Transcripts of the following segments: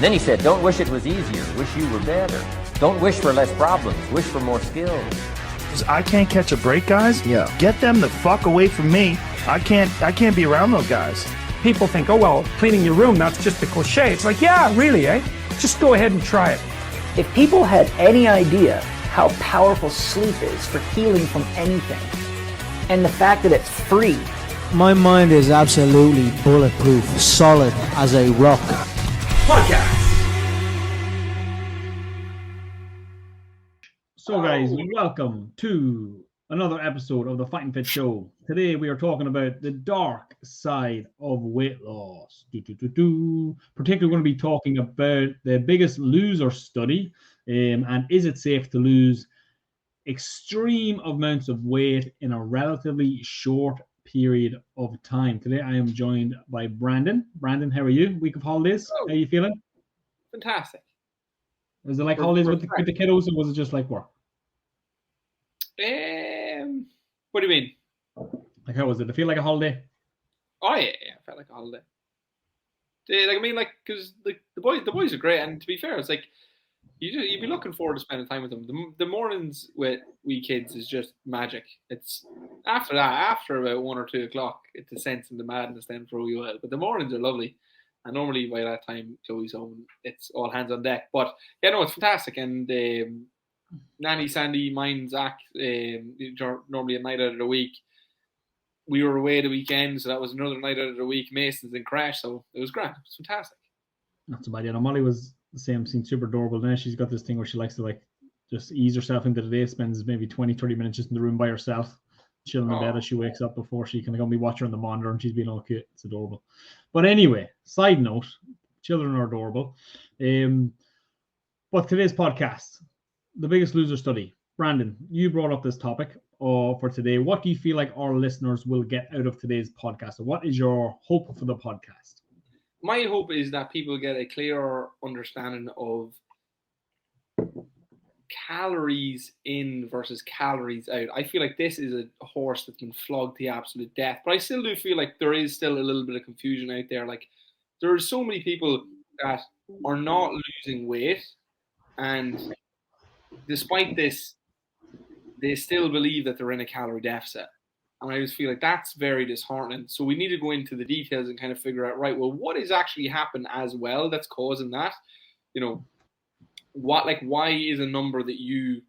And then he said, don't wish it was easier, wish you were better. Don't wish for less problems, wish for more skills. I can't catch a break, guys. Yeah. Get them the fuck away from me. I can't be around those guys. People think, oh, well, cleaning your room, that's just a cliche. It's like, yeah, really, eh? Just go ahead and try it. If people had any idea how powerful sleep is for healing from anything, and the fact that it's free. My mind is absolutely bulletproof, solid as a rock. Podcast. So guys, welcome to another episode of the Fighting Fit Show. Today we are talking about the dark side of weight loss. Particularly going to be talking about the biggest loser study, and is it safe to lose extreme amounts of weight in a relatively short period of time. Today I am joined by Brandon. Brandon, how are you? Week of holidays. Oh, how are you feeling? Fantastic. Was it like holidays with the kiddos, or was it just like work? What do you mean? Like, how was it? Did it feel like a holiday? Oh yeah, it felt like a holiday. Because the boys are great, and to be fair, it's like you'd be looking forward to spending time with them. The mornings with we kids is just magic. It's after about 1 or 2 o'clock, it descends into madness then for a wee while. But the mornings are lovely, and normally by that time Chloe's home, it's all hands on deck. But yeah, no, it's fantastic. And Nanny, Sandy, mine, Zach, normally a night out of the week. We were away the weekend, so that was another night out of the week. Mason's in crash, so it was grand. It was fantastic. Not so bad. Yeah, no, Molly was the same, seemed super adorable. Now she's got this thing where she likes to like just ease herself into the day, spends maybe 20-30 minutes just in the room by herself, chilling in bed as she wakes up before she can go and be watching her on the monitor, and she's being all cute. It's adorable. But anyway, side note, children are adorable. But today's podcast, the biggest loser study. Brandon, you brought up this topic for today. What do you feel like our listeners will get out of today's podcast? Or what is your hope for the podcast? My hope is that people get a clearer understanding of calories in versus calories out. I feel like this is a horse that's been flogged to absolute death, but I still do feel like there is still a little bit of confusion out there. Like, there are so many people that are not losing weight, and despite this, they still believe that they're in a calorie deficit. And I just feel like that's very disheartening. So we need to go into the details and kind of figure out, right, well, what is actually happened as well that's causing that? You know, why is a number that you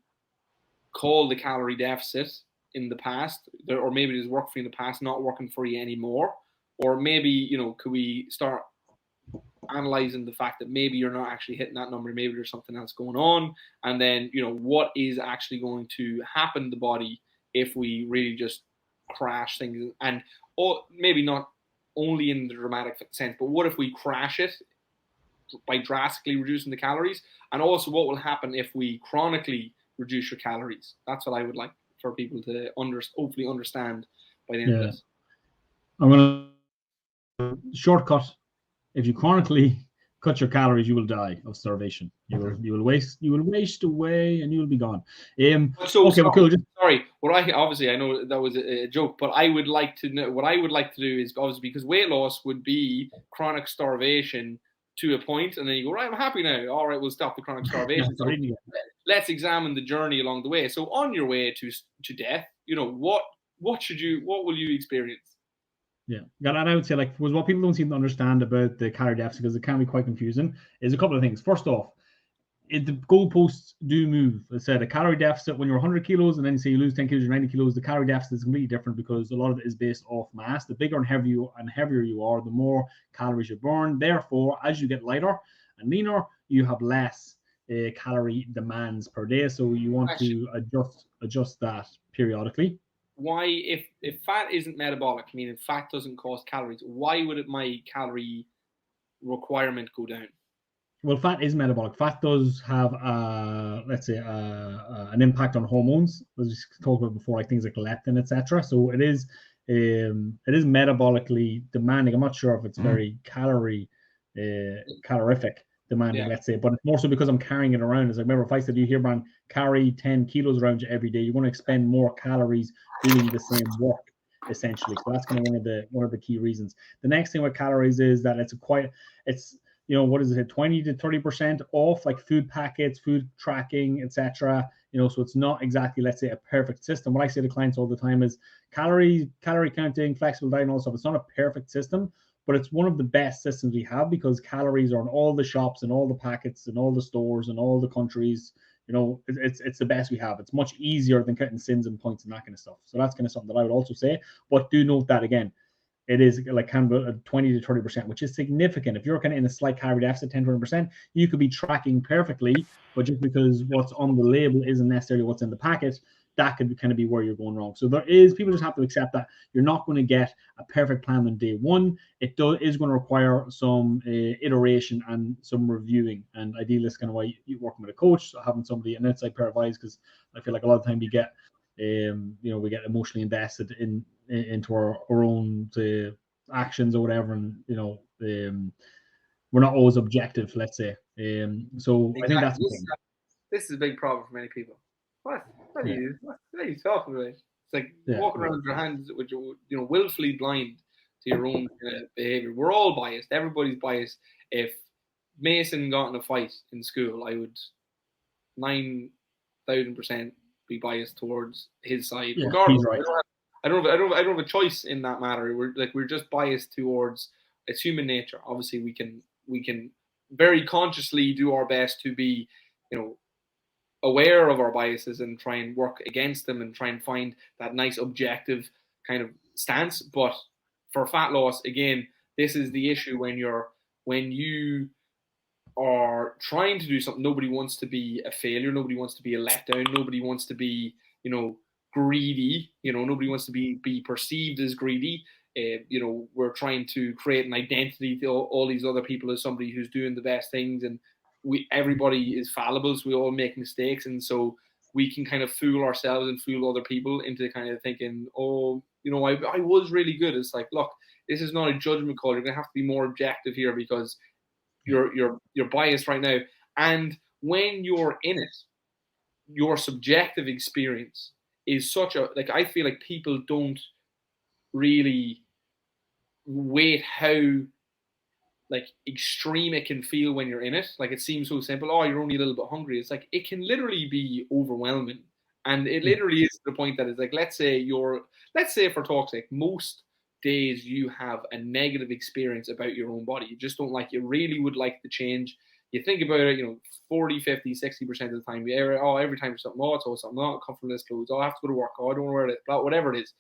call the calorie deficit in the past, or maybe it has worked for you in the past, not working for you anymore? Or maybe, could we start analyzing the fact that maybe you're not actually hitting that number, maybe there's something else going on, and then what is actually going to happen to the body if we really just crash things, and maybe not only in the dramatic sense, but what if we crash it by drastically reducing the calories, and also what will happen if we chronically reduce your calories? That's what I would like for people to hopefully understand by the end of this. I'm going to shortcut. If you chronically cut your calories, you will die of starvation. You will waste away, and you will be gone. Cool. Sorry. I know that was a joke, but I would like to know what I would like to do is obviously, because weight loss would be chronic starvation to a point, and then you go, right, I'm happy now. All right, we'll stop the chronic starvation. So let's examine the journey along the way. So on your way to death, what will you experience? Yeah, and I would say, what people don't seem to understand about the calorie deficit, because it can be quite confusing, is a couple of things. First off, the goalposts do move. As I said, a calorie deficit when you're 100 kilos, and then say you lose 10 kilos or 90 kilos, the calorie deficit is completely different because a lot of it is based off mass. The bigger and heavier you are, the more calories you burn. Therefore, as you get lighter and leaner, you have less calorie demands per day. So you want to adjust that periodically. Why, if fat isn't metabolic, meaning fat doesn't cause calories, why would my calorie requirement go down? Well, fat is metabolic. Fat does have, an impact on hormones, as we talked about before, like things like leptin, etc. So it is metabolically demanding. I'm not sure if it's very calorific demanding, let's say, but it's more so because I'm carrying it around. It's like, remember, if I said you here, man, carry 10 kilos around you every day, you're going to expend more calories doing the same work, essentially. So that's kind of one of the key reasons. The next thing with calories is that it's what is it, 20 to 30% off, like food packets, food tracking, etc. So it's not exactly, let's say, a perfect system. What I say to clients all the time is calorie counting, flexible diet, and all stuff. It's not a perfect system, but it's one of the best systems we have because calories are in all the shops and all the packets and all the stores and all the countries. It's the best we have. It's much easier than counting sins and points and that kind of stuff. So that's kind of something that I would also say. But do note that again, it is like kind of a 20 to 30%, which is significant. If you're kind of in a slight calorie deficit, 10 to 20%, you could be tracking perfectly, but just because what's on the label isn't necessarily what's in the packet, that could kind of be where you're going wrong. So people just have to accept that you're not going to get a perfect plan on day one. It is going to require some iteration and some reviewing. And ideally, that's kind of why you're working with a coach, so having somebody, an outside pair of eyes, because I feel like a lot of time we get emotionally invested into our own actions or whatever, and we're not always objective, let's say. So exactly. I think that's this is a big problem for many people. What are you talking about? It's like walking around with your hands, with your, willfully blind to your own behavior. We're all biased. Everybody's biased. If Mason got in a fight in school, I would 9,000% be biased towards his side. Yeah, regardless, right. I don't have a choice in that matter. We're just biased towards, it's human nature. Obviously, we can very consciously do our best to be, aware of our biases and try and work against them and try and find that nice objective kind of stance. But for fat loss, again, this is the issue when you are trying to do something. Nobody wants to be a failure. Nobody wants to be a letdown. Nobody wants to be, greedy. Nobody wants to be perceived as greedy. We're trying to create an identity to all these other people as somebody who's doing the best things, and everybody is fallible, so we all make mistakes, and so we can kind of fool ourselves and fool other people into kind of thinking, I was really good. It's like, look, this is not a judgment call. You're gonna have to be more objective here because you're biased right now. And when you're in it, your subjective experience is such a, like, I feel like people don't really weight how like extreme it can feel when you're in it. Like, it seems so simple. Oh, you're only a little bit hungry. It's like, it can literally be overwhelming. And it literally is to the point that it's like, let's say for talk's sake, most days you have a negative experience about your own body. You just don't like, you really would like the change. You think about it, 40, 50, 60% of the time, every time something, it's always something, I come from this clothes, I have to go to work, I don't wear it, whatever it is.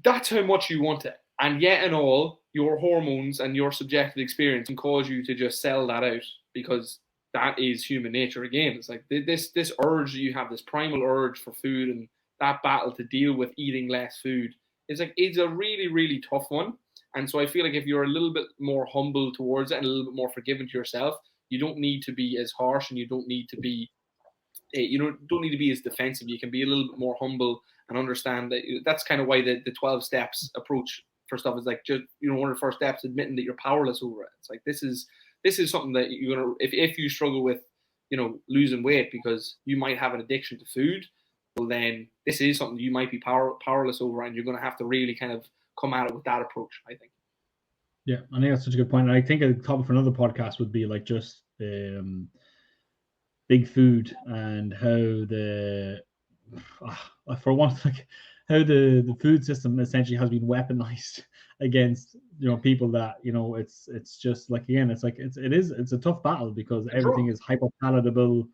That's how much you want it. And yet and all, your hormones and your subjective experience can cause you to just sell that out, because that is human nature. Again, it's like this urge that you have, this primal urge for food, and that battle to deal with eating less food. It's a really, really tough one. And so I feel like if you're a little bit more humble towards it and a little bit more forgiving to yourself, you don't need to be as harsh, and you don't need to be as defensive. You can be a little bit more humble and understand that. That's kind of why the 12 steps approach for stuff is like, just, one of the first steps, admitting that you're powerless over it. It's like, this is something that you're gonna, if you struggle with, losing weight because you might have an addiction to food, well, then this is something you might be powerless over, and you're going to have to really kind of come at it with that approach, I think. Yeah, I think that's such a good point. And I think a topic for another podcast would be like just big food and how how the food system essentially has been weaponized against people that it's just like, again, it's like it's a tough battle because everything is hyper palatable,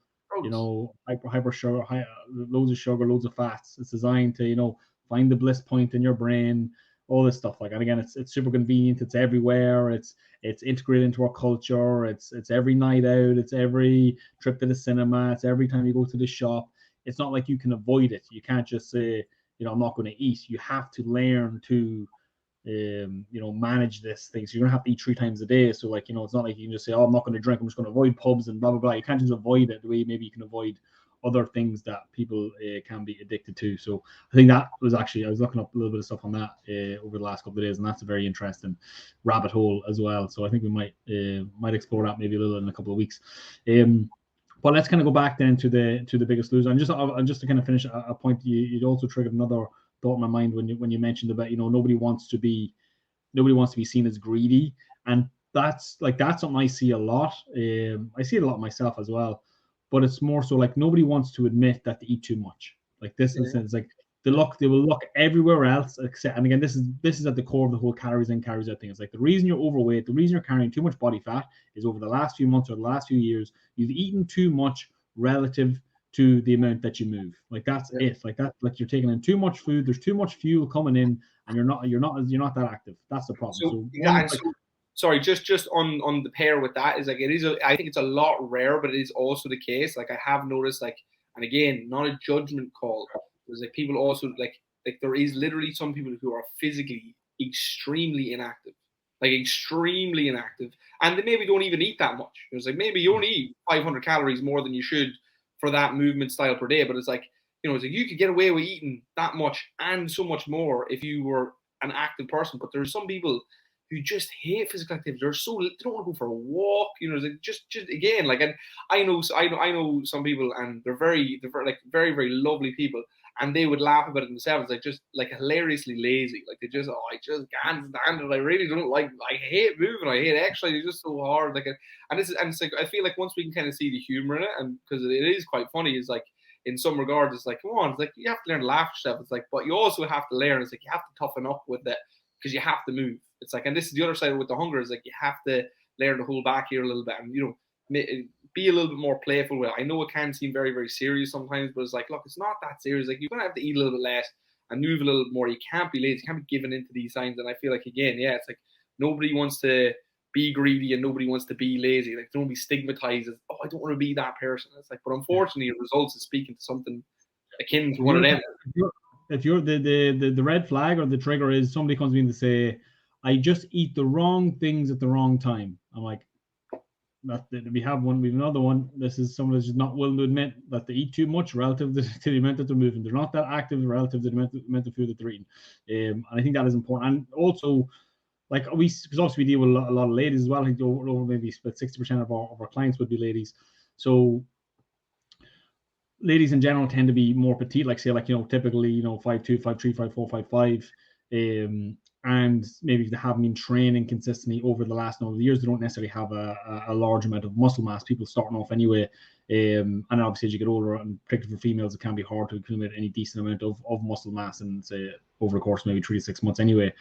hyper sugar, loads of sugar, loads of fats. It's designed to find the bliss point in your brain, all this stuff. Like, and again, it's super convenient. It's everywhere. It's integrated into our culture. It's every night out. It's every trip to the cinema. It's every time you go to the shop. It's not like you can avoid it. You can't just say, I'm not going to eat. You have to learn to, manage this thing. So you're going to have to eat 3 times a day. So like, it's not like you can just say, I'm not going to drink. I'm just going to avoid pubs and blah, blah, blah. You can't just avoid it the way maybe you can avoid other things that people can be addicted to. So I think that was actually, I was looking up a little bit of stuff on that over the last couple of days, and that's a very interesting rabbit hole as well. So I think we might explore that maybe a little in a couple of weeks. But let's kind of go back then to the Biggest Loser. And just to kind of finish a point, you'd also triggered another thought in my mind when you mentioned about nobody wants to be seen as greedy, and that's something I see a lot. I see it a lot myself as well, but it's more so like nobody wants to admit that they eat too much. Like this instance, like they will look everywhere else except, and again, this is at the core of the whole calories in, calories out thing. It's like the reason you're overweight, the reason you're carrying too much body fat is over the last few months or the last few years, you've eaten too much relative to the amount that you move. Like that's it. Like you're taking in too much food, there's too much fuel coming in, and you're not that active. That's the problem. Sorry, just on the pair with that is like I think it's a lot rare, but it is also the case. Like I have noticed, like, and again, not a judgment call. There's like people also like there is literally some people who are physically extremely inactive, and they maybe don't even eat that much. It's like maybe you only eat 500 calories more than you should for that movement style per day, but it's like, it's like you could get away with eating that much and so much more if you were an active person. But there's some people who just hate physical activity. They don't want to go for a walk. Like just again, like, and I know some people, and they're very very very lovely people, and they would laugh about it themselves, like just like hilariously lazy. Like they just, I just can't stand it. I really don't like. I hate moving. I hate exercise. It's just so hard. Like, and it's like I feel like once we can kind of see the humor in it, and because it is quite funny, is like in some regards, it's like, come on, it's like you have to learn to laugh at yourself. It's like, but you also have to learn. It's like you have to toughen up with it because you have to move. It's like, and this is the other side with the hunger, is like you have to learn to hold back here a little bit, and be a little bit more playful with it. I know it can seem very very serious sometimes, but it's like, look, it's not that serious. Like you're gonna have to eat a little bit less and move a little bit more. You can't be lazy. You can't be giving into these signs. And I feel like, again, it's like nobody wants to be greedy and nobody wants to be lazy. Like don't be stigmatized as, I don't want to be that person. It's like, but unfortunately, it results in speaking to something akin to one of them. If you're the red flag or the trigger is somebody comes in to say, I just eat the wrong things at the wrong time. I'm like, we have another one. This is someone that's just not willing to admit that they eat too much relative to the amount that they're moving. They're not that active relative to the amount of food that they're eating. And I think that is important. And also, like because obviously we deal with a lot of ladies as well. I think over maybe about 60% of our clients would be ladies. So ladies in general tend to be more petite, like say, like, typically, 5'2", 5'3", 5'4", 5'5". And maybe if they haven't been training consistently over the last number of years, they don't necessarily have a large amount of muscle mass. People starting off anyway. And obviously as you get older, and particularly for females, it can be hard to accumulate any decent amount of muscle mass in, say, over the course of maybe 3 to 6 months anyway.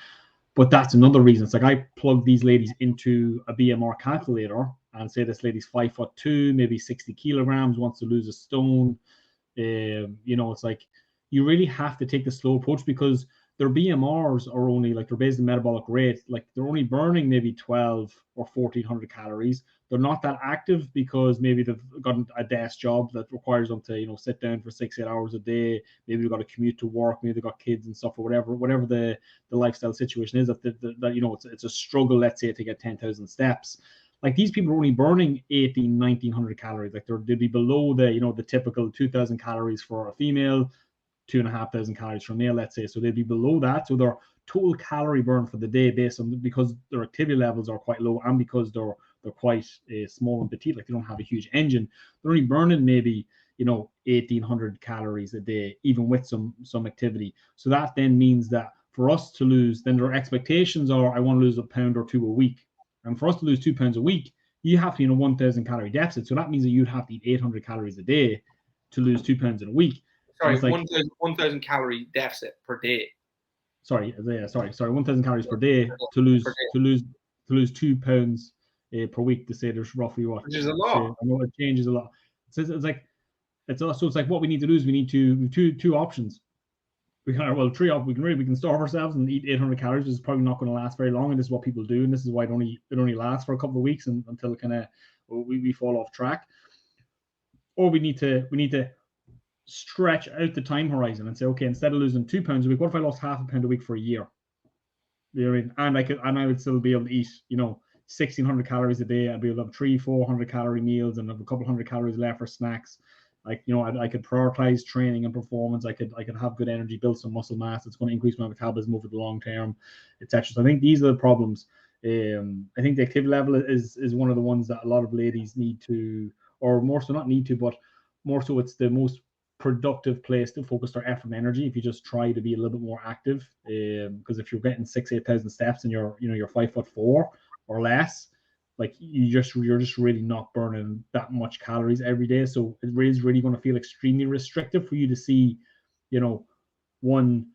But that's another reason. It's like I plug these ladies into a BMR calculator and say this lady's 5'2", maybe 60 kilograms, wants to lose a stone. It's like you really have to take the slow approach, because their BMRs are only, like, their basal metabolic rate, like they're only burning maybe 12 or 1400 calories. They're not that active because maybe they've got a desk job that requires them to, sit down for 6-8 hours a day. Maybe they've got to commute to work. Maybe they've got kids and stuff, or whatever the lifestyle situation is, that it's a struggle, let's say, to get 10,000 steps. Like, these people are only burning 1900 calories. Like, they'd be below the typical 2000 calories for a female, 2,500 calories for a male, let's say. So they'd be below that. So their total calorie burn for the day, because their activity levels are quite low, and because they're quite small and petite, like they don't have a huge engine, they're only burning maybe 1,800 calories a day, even with some activity. So that then means that for us to lose, then their expectations are, I want to lose a pound or two a week. And for us to lose 2 pounds a week, you have to be in a 1,000 calorie deficit. So that means that you'd have to eat 800 calories a day to lose 2 pounds in a week. Sorry, like 1,000 calorie deficit per day. Sorry, 1,000 calories per day to lose 2 pounds per week. To say there's roughly what? Which is a lot. I know it changes a lot. It's like what we need to do is we need two options. We can starve ourselves and eat 800 calories, which is probably not going to last very long, and this is what people do, and this is why it only lasts for a couple of weeks until kind of we fall off track. Or we need to stretch out the time horizon and say, okay, instead of losing 2 pounds a week, what if I lost half a pound a week for a year? You know what I mean? And I would still be able to eat 1,600 calories a day. I'd be able to have 300-400 calorie meals and have a couple hundred calories left for snacks. Like, I could prioritize training and performance. I could have good energy, build some muscle mass. It's going to increase my metabolism over the long term, etc. So I think these are the problems. I think the activity level is one of the ones that a lot of ladies need to, or more so not need to, but more so it's the most productive place to focus their effort and energy if you just try to be a little bit more active. Because if you're getting 8,000 steps and you're 5'4" or less, like you're just really not burning that much calories every day. So it is really going to feel extremely restrictive for you to see, 1-2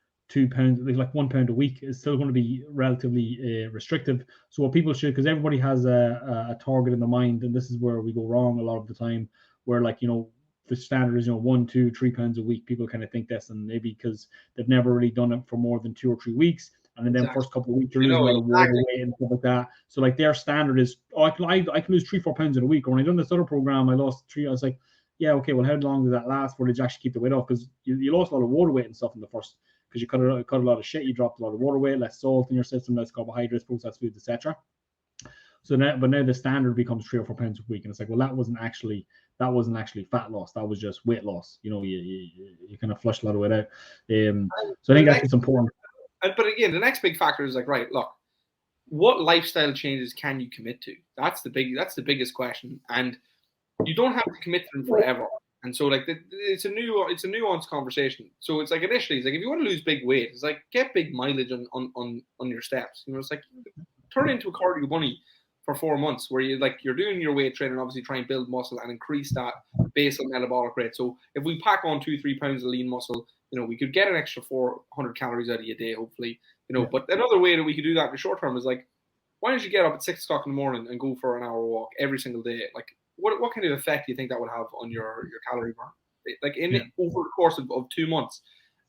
pounds, like 1 pound a week is still going to be relatively restrictive. So what people should, because everybody has a target in the mind, and this is where we go wrong a lot of the time, where like, the standard is 1, 2, 3 pounds a week. People kind of think this, and maybe because they've never really done it for more than 2 or 3 weeks, and then first couple of weeks you're losing a lot of water weight and stuff like that. So like their standard is, I can lose 3-4 pounds in a week. Or when I done this other program, I lost 3. I was like, yeah, okay, well, how long did that last? Where did you actually keep the weight off? Because you lost a lot of water weight and stuff in the first, because you cut a lot of shit. You dropped a lot of water weight, less salt in your system, less carbohydrates, processed foods, etc. So now the standard becomes 3 or 4 pounds a week, and it's like, well, that wasn't actually fat loss. That was just weight loss. You kind of flushed a lot of weight out. So I think that's what's important. But again, the next big factor is like, right, look, what lifestyle changes can you commit to? That's the biggest question, and you don't have to commit to them forever. And so like it's a nuanced conversation. So it's like initially, it's like if you want to lose big weight, it's like get big mileage on your steps. It's like turn into a cardio bunny for 4 months where you're doing your weight training, obviously try and build muscle and increase that basal metabolic rate. So if we pack on 2-3 pounds of lean muscle, we could get an extra 400 calories out of you a day, hopefully. But another way that we could do that in the short term is like, why don't you get up at 6 o'clock in the morning and go for an hour walk every single day? Like, what kind of effect do you think that would have on your calorie burn? Like over the course of 2 months,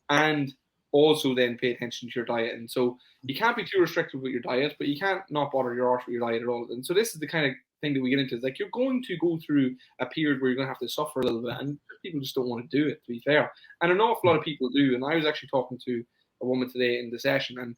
and also then pay attention to your diet. And so you can't be too restrictive with your diet, but you can't not bother your arse with your diet at all. And so this is the kind of thing that we get into. Is like you're going to go through a period where you're going to have to suffer a little bit, and people just don't want to do it, to be fair. And an awful lot of people do. And I was actually talking to a woman today in the session, and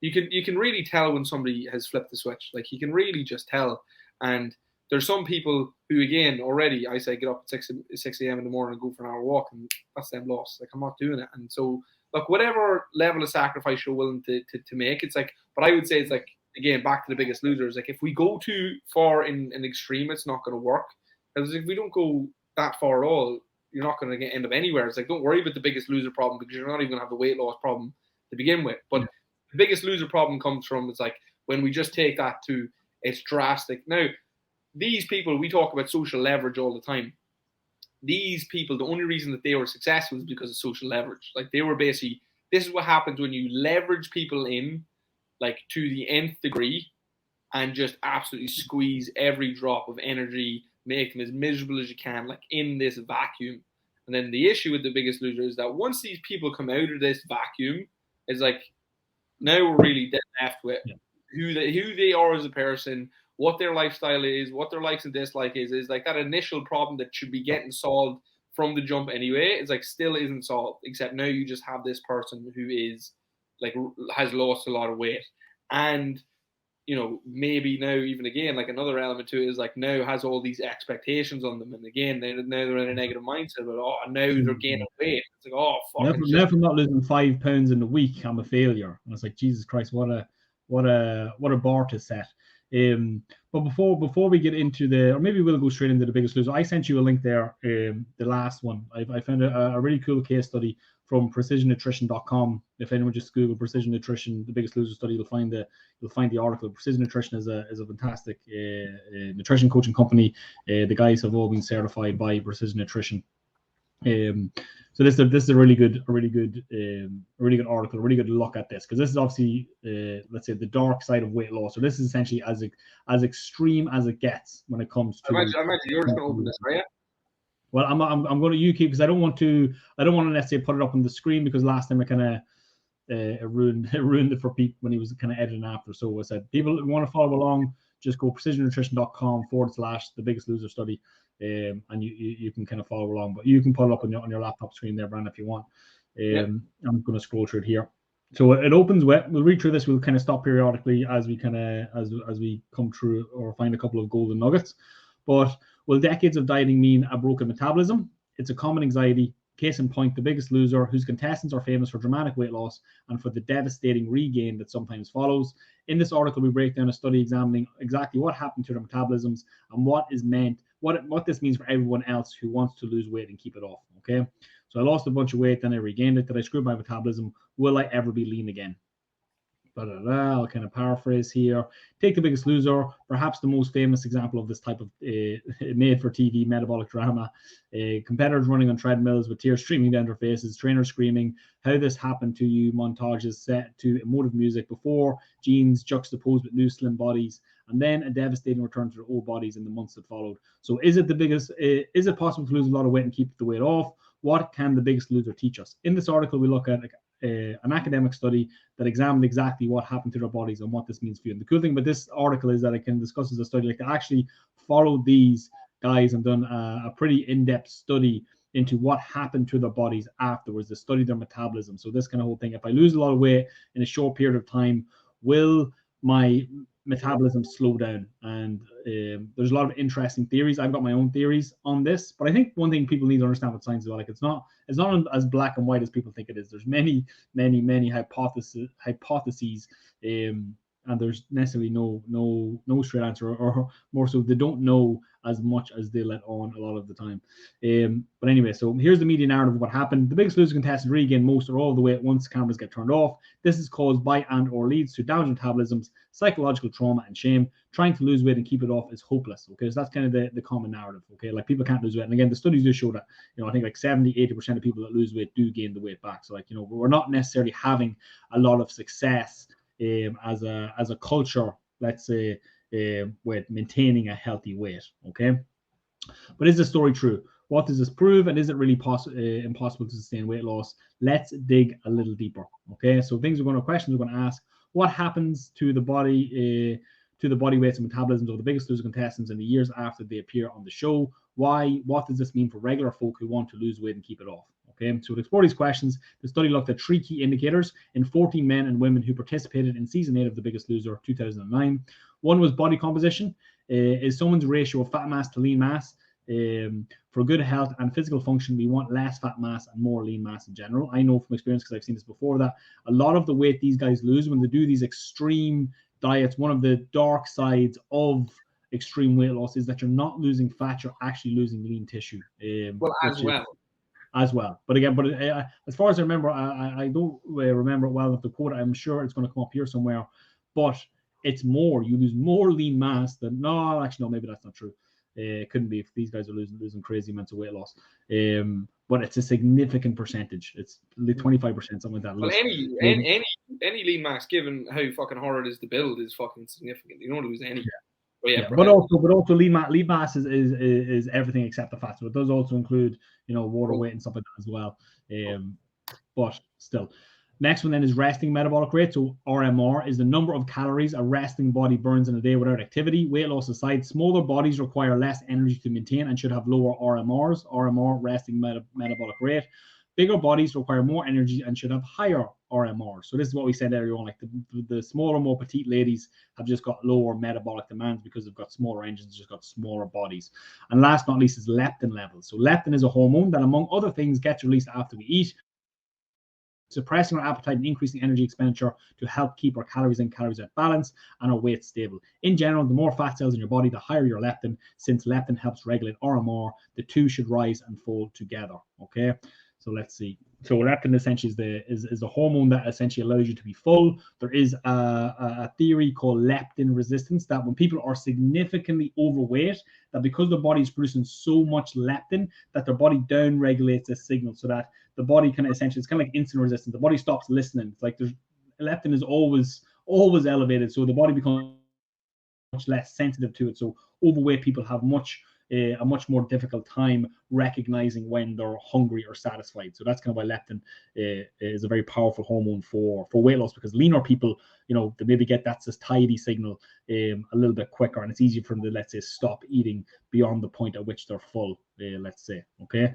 you can really tell when somebody has flipped the switch. Like you can really just tell. And there's some people who, again, already I say get up at 6 a.m. in the morning and go for an hour walk, and that's them lost. Like I'm not doing it. And so look, whatever level of sacrifice you're willing to make, it's like, but I would say it's like, again, back to the Biggest Losers. Like if we go too far in an extreme, it's not going to work. Because if we don't go that far at all, you're not going to end up anywhere. It's like, don't worry about the Biggest Loser problem, because you're not even going to have the weight loss problem to begin with. But the Biggest Loser problem comes from, it's like when we just take that to its drastic. Now, these people, we talk about social leverage all the time. These people, the only reason that they were successful is because of social leverage. Like they were basically, this is what happens when you leverage people in, like to the nth degree, and just absolutely squeeze every drop of energy, make them as miserable as you can, like in this vacuum. And then the issue with the Biggest Loser is that once these people come out of this vacuum, it's like, now we're really left with who they are as a person, what their lifestyle is, what their likes and dislikes is like that initial problem that should be getting solved from the jump anyway. It's like still isn't solved, except now you just have this person who is like has lost a lot of weight, and maybe now even again like another element to it is like now has all these expectations on them, and again they're in a negative mindset. But now they're gaining weight. It's like fuck. Now if I'm not losing 5 pounds in a week, I'm a failure. And it's like, Jesus Christ, what a bar to set. But before we get into or maybe we'll go straight into the Biggest Loser. I sent you a link there, the last one. I found a really cool case study from precisionnutrition.com. If anyone just Google Precision Nutrition, the Biggest Loser study, you'll find the article. Precision Nutrition is a fantastic nutrition coaching company. The guys have all been certified by Precision Nutrition. So this is a really good article, a really good look at this, because this is obviously let's say the dark side of weight loss. So this is essentially as extreme as it gets when it comes to. I imagine you're just going to open this, right? Well, I'm going to UK because I don't want to let's say put it up on the screen, because last time I kind of ruined it for Pete when he was kind of editing after. So I said, people who want to follow along, just go precisionnutrition.com/the Biggest Loser study. And you can kind of follow along, but you can put it up on your laptop screen there, Brandon, if you want. I'm going to scroll through it here. So it opens with, we'll read through this. We'll kind of stop periodically as we kind of as we come through or find a couple of golden nuggets. But will decades of dieting mean a broken metabolism? It's a common anxiety. Case in point, the Biggest Loser, whose contestants are famous for dramatic weight loss and for the devastating regain that sometimes follows. In this article, we break down a study examining exactly what happened to their metabolisms and what this means for everyone else who wants to lose weight and keep it off. Okay, so I lost a bunch of weight, then I regained it. Did I screw my metabolism? Will I ever be lean again? I'll kind of paraphrase here. Take The Biggest Loser, perhaps the most famous example of this type of made-for-TV metabolic drama. Competitors running on treadmills with tears streaming down their faces, trainers screaming, "How this happened to you?" montages set to emotive music before jeans juxtaposed with new slim bodies, and then a devastating return to their old bodies in the months that followed. So is it possible to lose a lot of weight and keep the weight off? What can The Biggest Loser teach us? In this article, we look at an academic study that examined exactly what happened to their bodies and what this means for you. And the cool thing about this article is that it can discuss as a study, like they actually followed these guys and done a pretty in-depth study into what happened to their bodies afterwards. They studied their metabolism. So this kind of whole thing, if I lose a lot of weight in a short period of time, will my metabolism slow down? And there's a lot of interesting theories. I've got my own theories on this, but I think one thing people need to understand with science is like it's not as black and white as people think it is. There's many hypotheses, and there's necessarily no straight answer, or more so they don't know as much as they let on a lot of the time. But anyway, so here's the media narrative of what happened. The Biggest Loser contestants regain most or all of the weight once cameras get turned off. This is caused by and or leads to damaged metabolisms, psychological trauma, and shame. Trying to lose weight and keep it off is hopeless. Okay, so that's kind of the common narrative. Okay, like people can't lose weight. And again, the studies do show that, I think like 70-80% of people that lose weight do gain the weight back. So like, we're not necessarily having a lot of success as a culture, let's say, with maintaining a healthy weight. Okay, but is this story true? What does this prove, and is it really impossible to sustain weight loss? Let's dig a little deeper. Okay, so questions we're going to ask: what happens to the body weights and metabolisms of the Biggest Loser contestants in the years after they appear on the show? Why? What does this mean for regular folk who want to lose weight and keep it off? Okay, so to explore these questions, the study looked at 3 key indicators in 14 men and women who participated in season 8 of The Biggest Loser 2009. One was body composition. Is someone's ratio of fat mass to lean mass? For good health and physical function, we want less fat mass and more lean mass in general. I know from experience, because I've seen this before, that a lot of the weight these guys lose when they do these extreme diets, one of the dark sides of extreme weight loss is that you're not losing fat, you're actually losing lean tissue. As well. But again, as far as I remember, I don't remember it well enough to quote it. I'm sure it's going to come up here somewhere, but it's more. You lose more lean mass than, no, maybe that's not true. It couldn't be if these guys are losing crazy amounts of weight loss. But it's a significant percentage. It's 25%, something like that. Well, any lean mass, given how fucking hard it is to build, is fucking significant. You don't want to lose any. Yeah. But also lean mass is everything except the fat. So it does also include, water weight and stuff like that as well. But still. Next one then is resting metabolic rate. So RMR is the number of calories a resting body burns in a day without activity. Weight loss aside, smaller bodies require less energy to maintain and should have lower RMRs. RMR, resting metabolic rate. Bigger bodies require more energy and should have higher RMR. So this is what we said earlier on, like the smaller, more petite ladies have just got lower metabolic demands because they've got smaller engines, just got smaller bodies. And last but not least is leptin levels. So leptin is a hormone that, among other things, gets released after we eat, suppressing our appetite and increasing energy expenditure to help keep our calories in, calories out balance and our weight stable. In general, the more fat cells in your body, the higher your leptin. Since leptin helps regulate RMR, the two should rise and fall together. Okay, so let's see. So leptin essentially is the hormone that essentially allows you to be full. There is a theory called leptin resistance, that when people are significantly overweight, that because the body is producing so much leptin, that their body down regulates this signal, so that the body kind of essentially, it's kind of like insulin resistance. The body stops listening. It's like leptin is always elevated, so the body becomes much less sensitive to it. So overweight people have a much more difficult time recognizing when they're hungry or satisfied. So that's kind of why leptin is a very powerful hormone for weight loss, because leaner people, they maybe get that satiety signal a little bit quicker, and it's easier for them to, let's say, stop eating beyond the point at which they're full, let's say. Okay.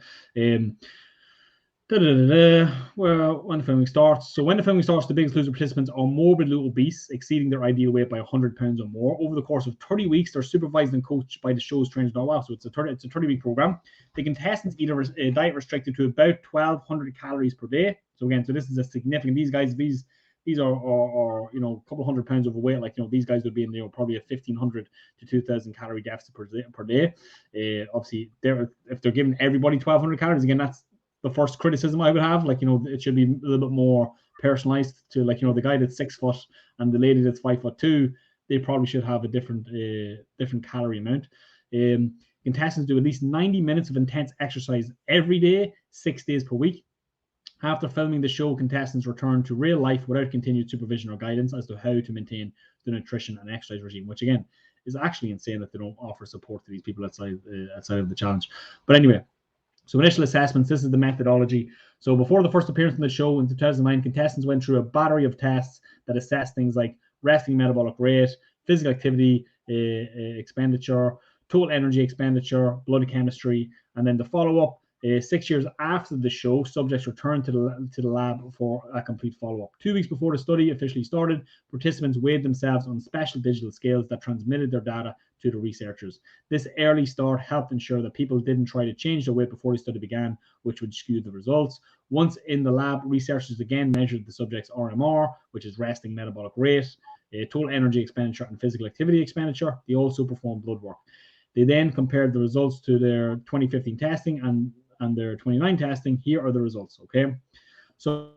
Well, when the filming starts. So when the filming starts, the Biggest Loser participants are morbidly obese, exceeding their ideal weight by 100 pounds or more. Over the course of 30 weeks, they're supervised and coached by the show's trainers. Now, wow, so it's a 30-week program. The contestants eat a diet restricted to about 1,200 calories per day. So again, this is a significant. These guys, these are a couple hundred pounds overweight. Like, these guys would be in probably a 1,500 to 2,000 calorie deficit per day. Obviously, if they're giving everybody 1,200 calories, again, that's the first criticism I would have. Like, it should be a little bit more personalized to, like, the guy that's 6 foot and the lady that's 5'2", they probably should have a different calorie amount. Contestants do at least 90 minutes of intense exercise every day, 6 days per week. After filming the show, contestants return to real life without continued supervision or guidance as to how to maintain the nutrition and exercise regime, which again is actually insane that they don't offer support to these people outside of the challenge. But anyway, so initial assessments, this is the methodology. So before the first appearance on the show in 2009, contestants went through a battery of tests that assessed things like resting metabolic rate, physical activity expenditure, total energy expenditure, blood chemistry, and then the follow-up. 6 years after the show, subjects returned to the lab for a complete follow-up. 2 weeks before the study officially started, participants weighed themselves on special digital scales that transmitted their data to the researchers. This early start helped ensure that people didn't try to change their weight before the study began, which would skew the results. Once in the lab, researchers again measured the subject's RMR, which is resting metabolic rate, total energy expenditure, and physical activity expenditure. They also performed blood work. They then compared the results to their 2015 testing and their 29 testing. Here are the results, okay? So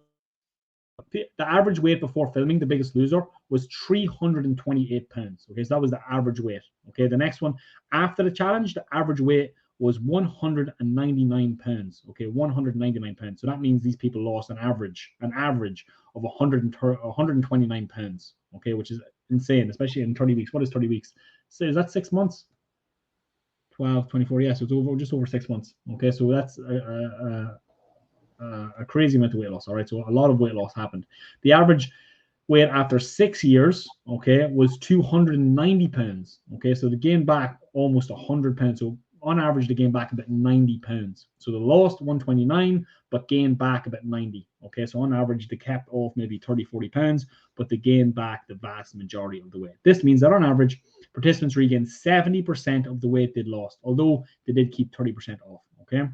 the average weight before filming, The Biggest Loser, was 328 pounds, okay? So that was the average weight, okay? The next one, after the challenge, the average weight was 199 pounds, okay? 199 pounds. So that means these people lost an average of 129 pounds, okay? Which is insane, especially in 30 weeks. What is 30 weeks? So is that 6 months? 12, 24, yeah, so it's just over 6 months. Okay, so that's a crazy amount of weight loss. All right, so a lot of weight loss happened. The average weight after 6 years, okay, was 290 pounds. Okay, so they gained back almost 100 pounds. So on average, they gained back about 90 pounds. So they lost 129, but gained back about 90. Okay, so on average, they kept off maybe 30, 40 pounds, but they gained back the vast majority of the weight. This means that on average, participants regained 70% of the weight they'd lost, although they did keep 30% off, okay?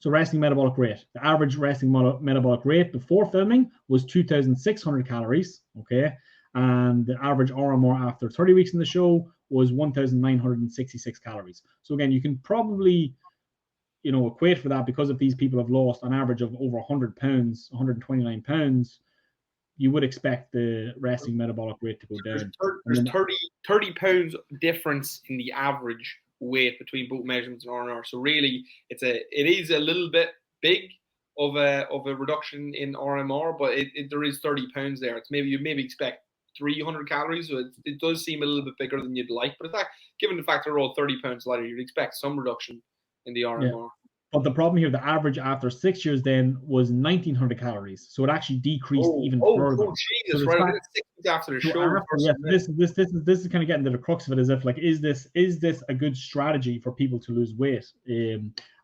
So resting metabolic rate. The average resting metabolic rate before filming was 2,600 calories, okay? And the average RMR after 30 weeks in the show was 1,966 calories. So again, you can probably, equate for that, because if these people have lost an average of over 100 pounds, 129 pounds, you would expect the resting metabolic rate to go down. There's 30 pounds difference in the average weight between both measurements and RMR. So really, it is a little bit big of a reduction in RMR, but there is 30 pounds there. It's you maybe expect 300 calories, so it does seem a little bit bigger than you'd like. But given the fact they're all 30 pounds lighter, you'd expect some reduction in the RMR. Yeah. But the problem here, the average after 6 years then was 1,900 calories. So it actually decreased even further. Oh, Jesus, so right? 6 weeks after the show. This is kind of getting to the crux of it, as if, like, is this a good strategy for people to lose weight?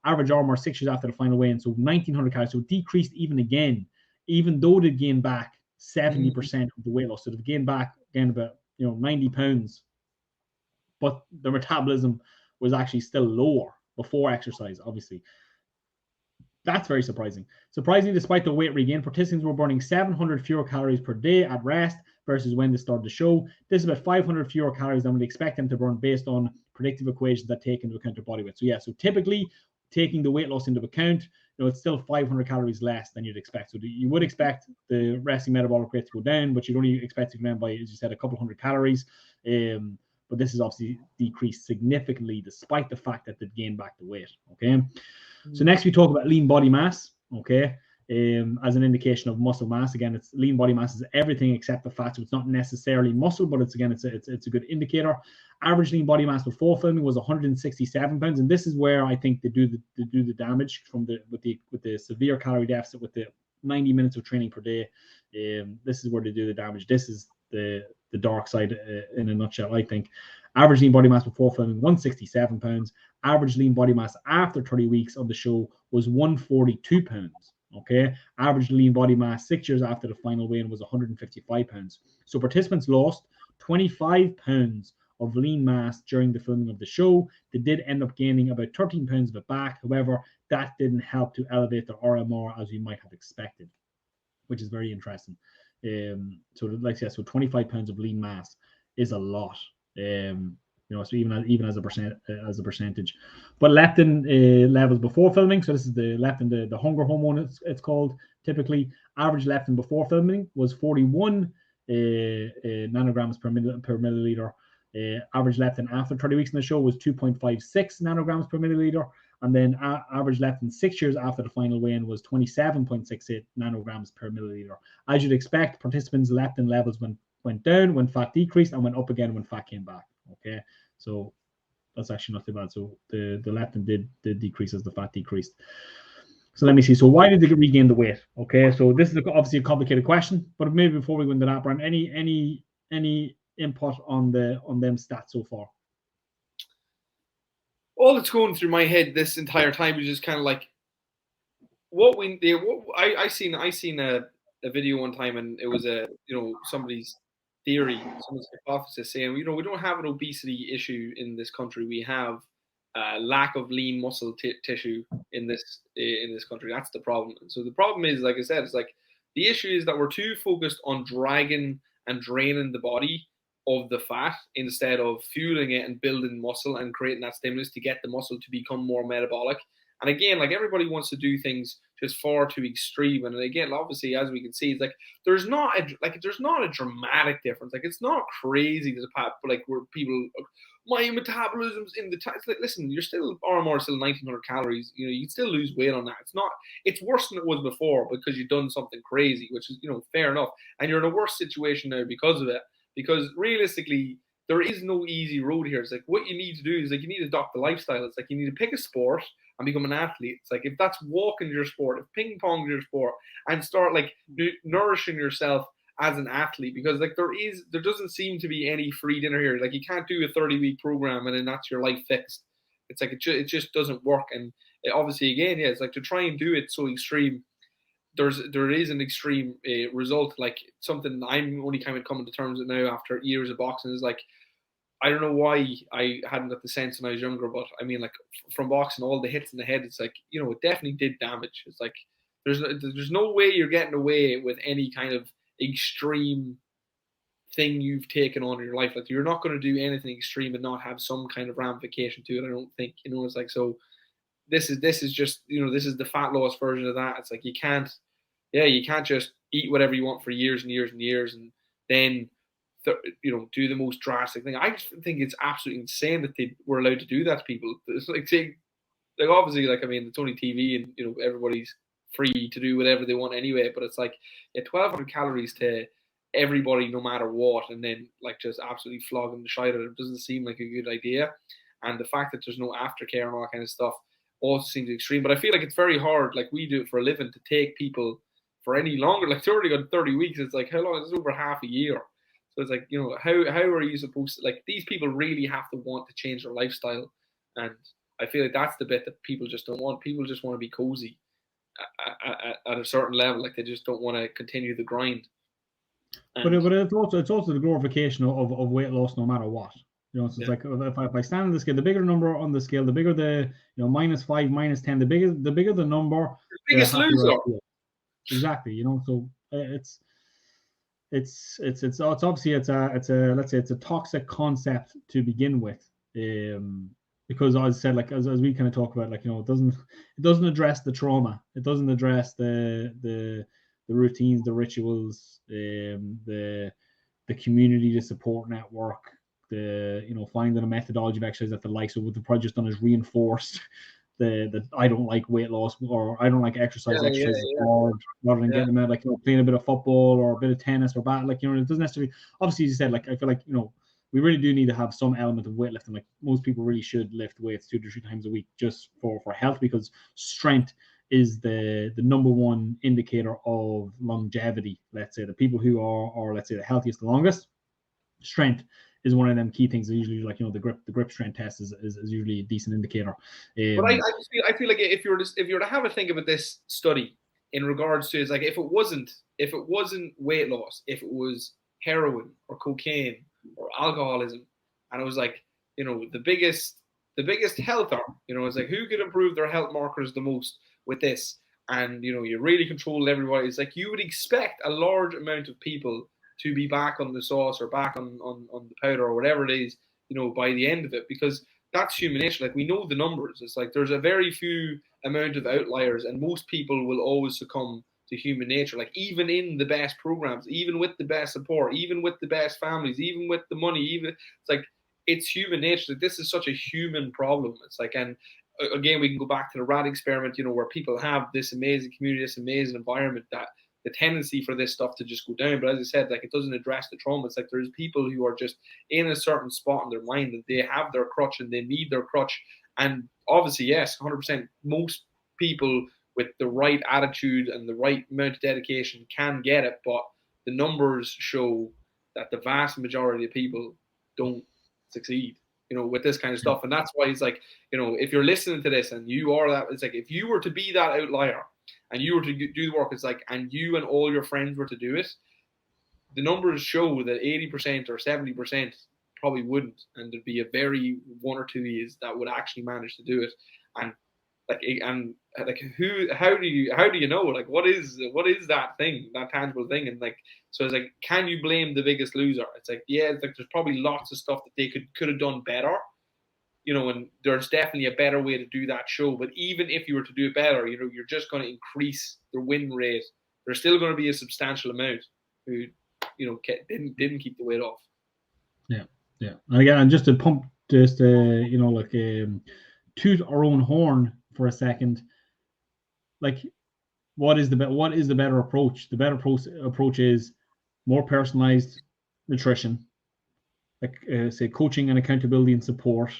Average RMR 6 years after the final weigh-in, so 1,900 calories. So it decreased even though they gained back 70% of the weight loss. So they've gained back, again, about 90 pounds. But their metabolism was actually still lower before exercise, obviously. That's very surprising. Surprisingly, despite the weight regain, participants were burning 700 fewer calories per day at rest versus when they started the show. This is about 500 fewer calories than we'd expect them to burn based on predictive equations that take into account their body weight. So yeah, so typically, taking the weight loss into account, it's still 500 calories less than you'd expect. So you would expect the resting metabolic rate to go down, but you'd only expect it to go down by, as you said, a couple hundred calories. But this is obviously decreased significantly despite the fact that they've gained back the weight, okay? So next we talk about lean body mass, okay? As an indication of muscle mass. Again, it's lean body mass is everything except the fat, so it's not necessarily muscle, but it's a good indicator. Average lean body mass before filming was 167 pounds, and this is where I think they do the damage with the severe calorie deficit, with the 90 minutes of training per day. This is where they do the damage. This is the dark side in a nutshell, I think. Average lean body mass before filming, 167 pounds. Average lean body mass after 30 weeks of the show was 142 pounds. Okay. Average lean body mass 6 years after the final weigh-in was 155 pounds. So participants lost 25 pounds of lean mass during the filming of the show. They did end up gaining about 13 pounds of it back. However, that didn't help to elevate their RMR as we might have expected, which is very interesting. So 25 pounds of lean mass is a lot. So even as a percentage. But leptin levels before filming, so this is the leptin, the hunger hormone it's called typically. Average leptin before filming was 41 nanograms per milliliter. Average leptin after 30 weeks in the show was 2.56 nanograms per milliliter. And then average leptin 6 years after the final weigh-in was 27.68 nanograms per milliliter. As you'd expect, participants' leptin levels went down when fat decreased and went up again when fat came back. Okay, so that's actually not too bad. So the leptin did decrease as the fat decreased. So let me see. So why did they regain the weight? Okay, so this is obviously a complicated question, but maybe before we go into that, Brian, any input on them stats so far? All that's going through my head this entire time is just kind of like I seen a video one time, and it was somebody's theory, someone's hypothesis saying, we don't have an obesity issue in this country. We have lack of lean muscle tissue in this country. That's the problem. And so the problem is, like I said, it's like the issue is that we're too focused on dragging and draining the body of the fat instead of fueling it and building muscle and creating that stimulus to get the muscle to become more metabolic. And again, like everybody wants to do things just far too extreme. And again, obviously, as we can see, it's like there's not a dramatic difference. Like it's not crazy to the path, but like where people, my metabolism's in the it's like, listen, you're still RMR still 1900 calories. You can still lose weight on that. It's worse than it was before because you've done something crazy, which is fair enough. And you're in a worse situation now because of it. Because realistically, there is no easy road here. It's like what you need to do is like you need to adopt the lifestyle. It's like you need to pick a sport and become an athlete. It's like if that's walking your sport, if ping pong your sport, and start like nourishing yourself as an athlete. Because like there doesn't seem to be any free dinner here. Like you can't do a 30-week program and then that's your life fixed. It's like it just doesn't work. And obviously, again, it's like to try and do it so extreme. There is an extreme result, like something I'm only kind of coming to terms with now after years of boxing is like, I don't know why I hadn't got the sense when I was younger, but I mean, like from boxing, all the hits in the head, it's like, it definitely did damage. It's like, there's no way you're getting away with any kind of extreme thing you've taken on in your life. Like you're not going to do anything extreme and not have some kind of ramification to it. I don't think, it's like, so this is just, this is the fat loss version of that. It's like, you can't just eat whatever you want for years and years and years and then, do the most drastic thing. I just think it's absolutely insane that they were allowed to do that to people. It's like obviously, like, I mean, it's only TV and, everybody's free to do whatever they want anyway, but it's like, 1,200 calories to everybody, no matter what, and then like just absolutely flogging the shit out of it doesn't seem like a good idea. And the fact that there's no aftercare and all that kind of stuff also seems extreme. But I feel like it's very hard, like we do it for a living, to take people for any longer. Like 30 weeks, it's like, how long? It's over half a year. So it's like, how are you supposed to, like, these people really have to want to change their lifestyle. And I feel like that's the bit that people just don't want. People just want to be cozy at a certain level. Like they just don't want to continue the grind. But it's also the glorification of weight loss no matter what. So it's like if I stand on the scale, the bigger number on the scale, the bigger the -5, -10, the bigger the number, the biggest loser. Exactly. So it's obviously it's a let's say it's a toxic concept to begin with, because as I said, like as we kind of talk about, like it doesn't address the trauma, it doesn't address the routines, the rituals, the community, the support network, the finding a methodology of exercise that the likes of what the project's done is reinforced the I don't like weight loss or I don't like exercise. Exercise is hard, rather than getting them out, like playing a bit of football or a bit of tennis or bat. Like it doesn't necessarily. Obviously, as you said, like I feel like we really do need to have some element of weightlifting. Like most people really should lift weights 2 to 3 times a week just for health, because strength is the number one indicator of longevity. Let's say the people who are let's say the healthiest, the longest, strength is one of them key things. Usually, like the grip strength test is usually a decent indicator. But I feel like if you were to have a think about this study in regards to, it's like if it wasn't weight loss, if it was heroin or cocaine or alcoholism, and it was like the biggest health harm, it's like who could improve their health markers the most with this, and you really control everybody. It's like you would expect a large amount of people to be back on the sauce or back on the powder or whatever it is by the end of it, because that's human nature. Like, we know the numbers. It's like there's a very few amount of outliers, and most people will always succumb to human nature. Like, even in the best programs, even with the best support, even with the best families, even with the money, it's like, it's human nature. Like, this is such a human problem. It's like, and again, we can go back to the rat experiment, where people have this amazing community, this amazing environment, that the tendency for this stuff to just go down. But as I said, like, it doesn't address the trauma. It's like there's people who are just in a certain spot in their mind that they have their crutch and they need their crutch. And obviously, yes, 100%, most people with the right attitude and the right amount of dedication can get it. But the numbers show that the vast majority of people don't succeed, with this kind of stuff. And that's why it's like, if you're listening to this and you are that, it's like, if you were to be that outlier and you were to do the work, it's like, and you and all your friends were to do it, the numbers show that 80% or 70% probably wouldn't, and there'd be a very one or two years that would actually manage to do it. And how do you know, like, what is that thing, that tangible thing? And like, so it's like, can you blame the Biggest Loser? It's like, yeah, it's like, there's probably lots of stuff that they could have done better, and there's definitely a better way to do that show. But even if you were to do it better, you're just going to increase the win rate. There's still going to be a substantial amount who, didn't keep the weight off. Yeah. And again, just to pump, toot our own horn for a second. Like, what is the better approach? The better approach is more personalized nutrition, like say coaching and accountability and support,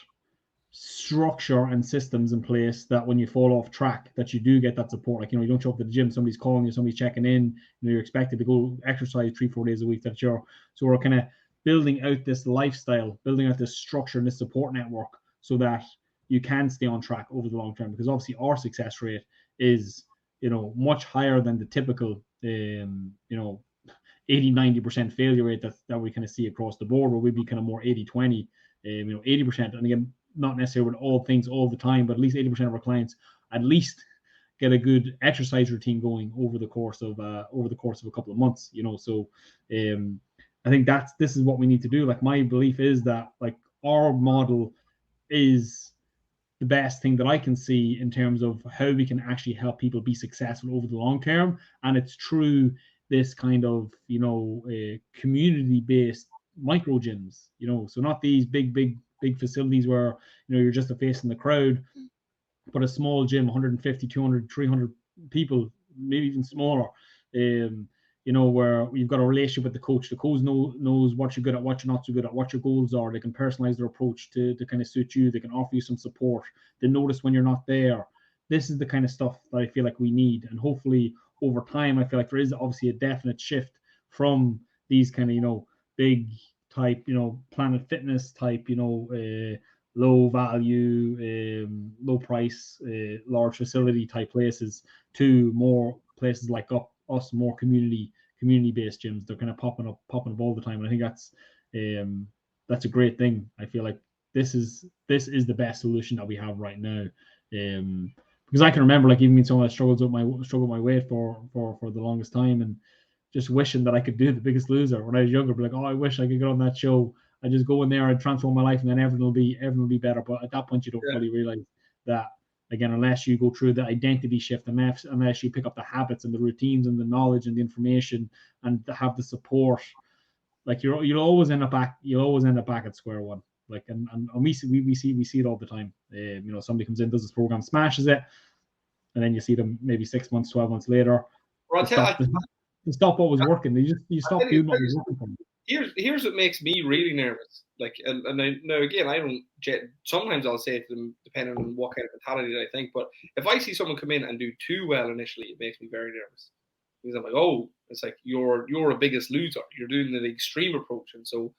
structure and systems in place that when you fall off track, that you do get that support. Like, you don't show up at the gym, somebody's calling you, somebody's checking in, you're expected to go exercise 3-4 days a week. So we're kind of building out this lifestyle, building out this structure and this support network so that you can stay on track over the long term. Because obviously our success rate is, much higher than the typical, 80-90% failure rate that we kind of see across the board, where we'd be kind of more 80-20, 80%. And again, not necessarily with all things all the time, but at least 80% of our clients at least get a good exercise routine going over the course of a couple of months. So I think this is what we need to do. Like, my belief is that, like, our model is the best thing that I can see in terms of how we can actually help people be successful over the long term. And it's through this kind of, community-based micro gyms, so not these big facilities where, you're just a face in the crowd, but a small gym, 150, 200, 300 people, maybe even smaller, where you've got a relationship with the coach. The coach knows what you're good at, what you're not so good at, what your goals are. They can personalize their approach to kind of suit you. They can offer you some support. They notice when you're not there. This is the kind of stuff that I feel like we need. And hopefully over time, I feel like there is obviously a definite shift from these kind of, big type, Planet Fitness type, low value, low price, large facility type places to more places like us, more community based gyms. They're kind of popping up all the time. And I think that's a great thing. I feel like this is the best solution that we have right now. Because I can remember, like, even being someone that struggled with my weight for the longest time, and just wishing that I could do The Biggest Loser when I was younger. Be like, oh, I wish I could get on that show. I just go in there and transform my life, and then everything will be better. But at that point, you don't fully realize that, again, unless you go through the identity shift, unless you pick up the habits and the routines and the knowledge and the information and have the support, like, you'll always end up back at square one. Like, and we see it all the time. Somebody comes in, does this program, smashes it, and then you see them maybe 6 months, 12 months later. Stop what was working. You stop doing what was working for them. Here's what makes me really nervous. Like, and now again, I don't. Sometimes I'll say to them, depending on what kind of mentality that I think. But if I see someone come in and do too well initially, it makes me very nervous. Because I'm like, oh, it's like you're a Biggest Loser. You're doing the extreme approach, and so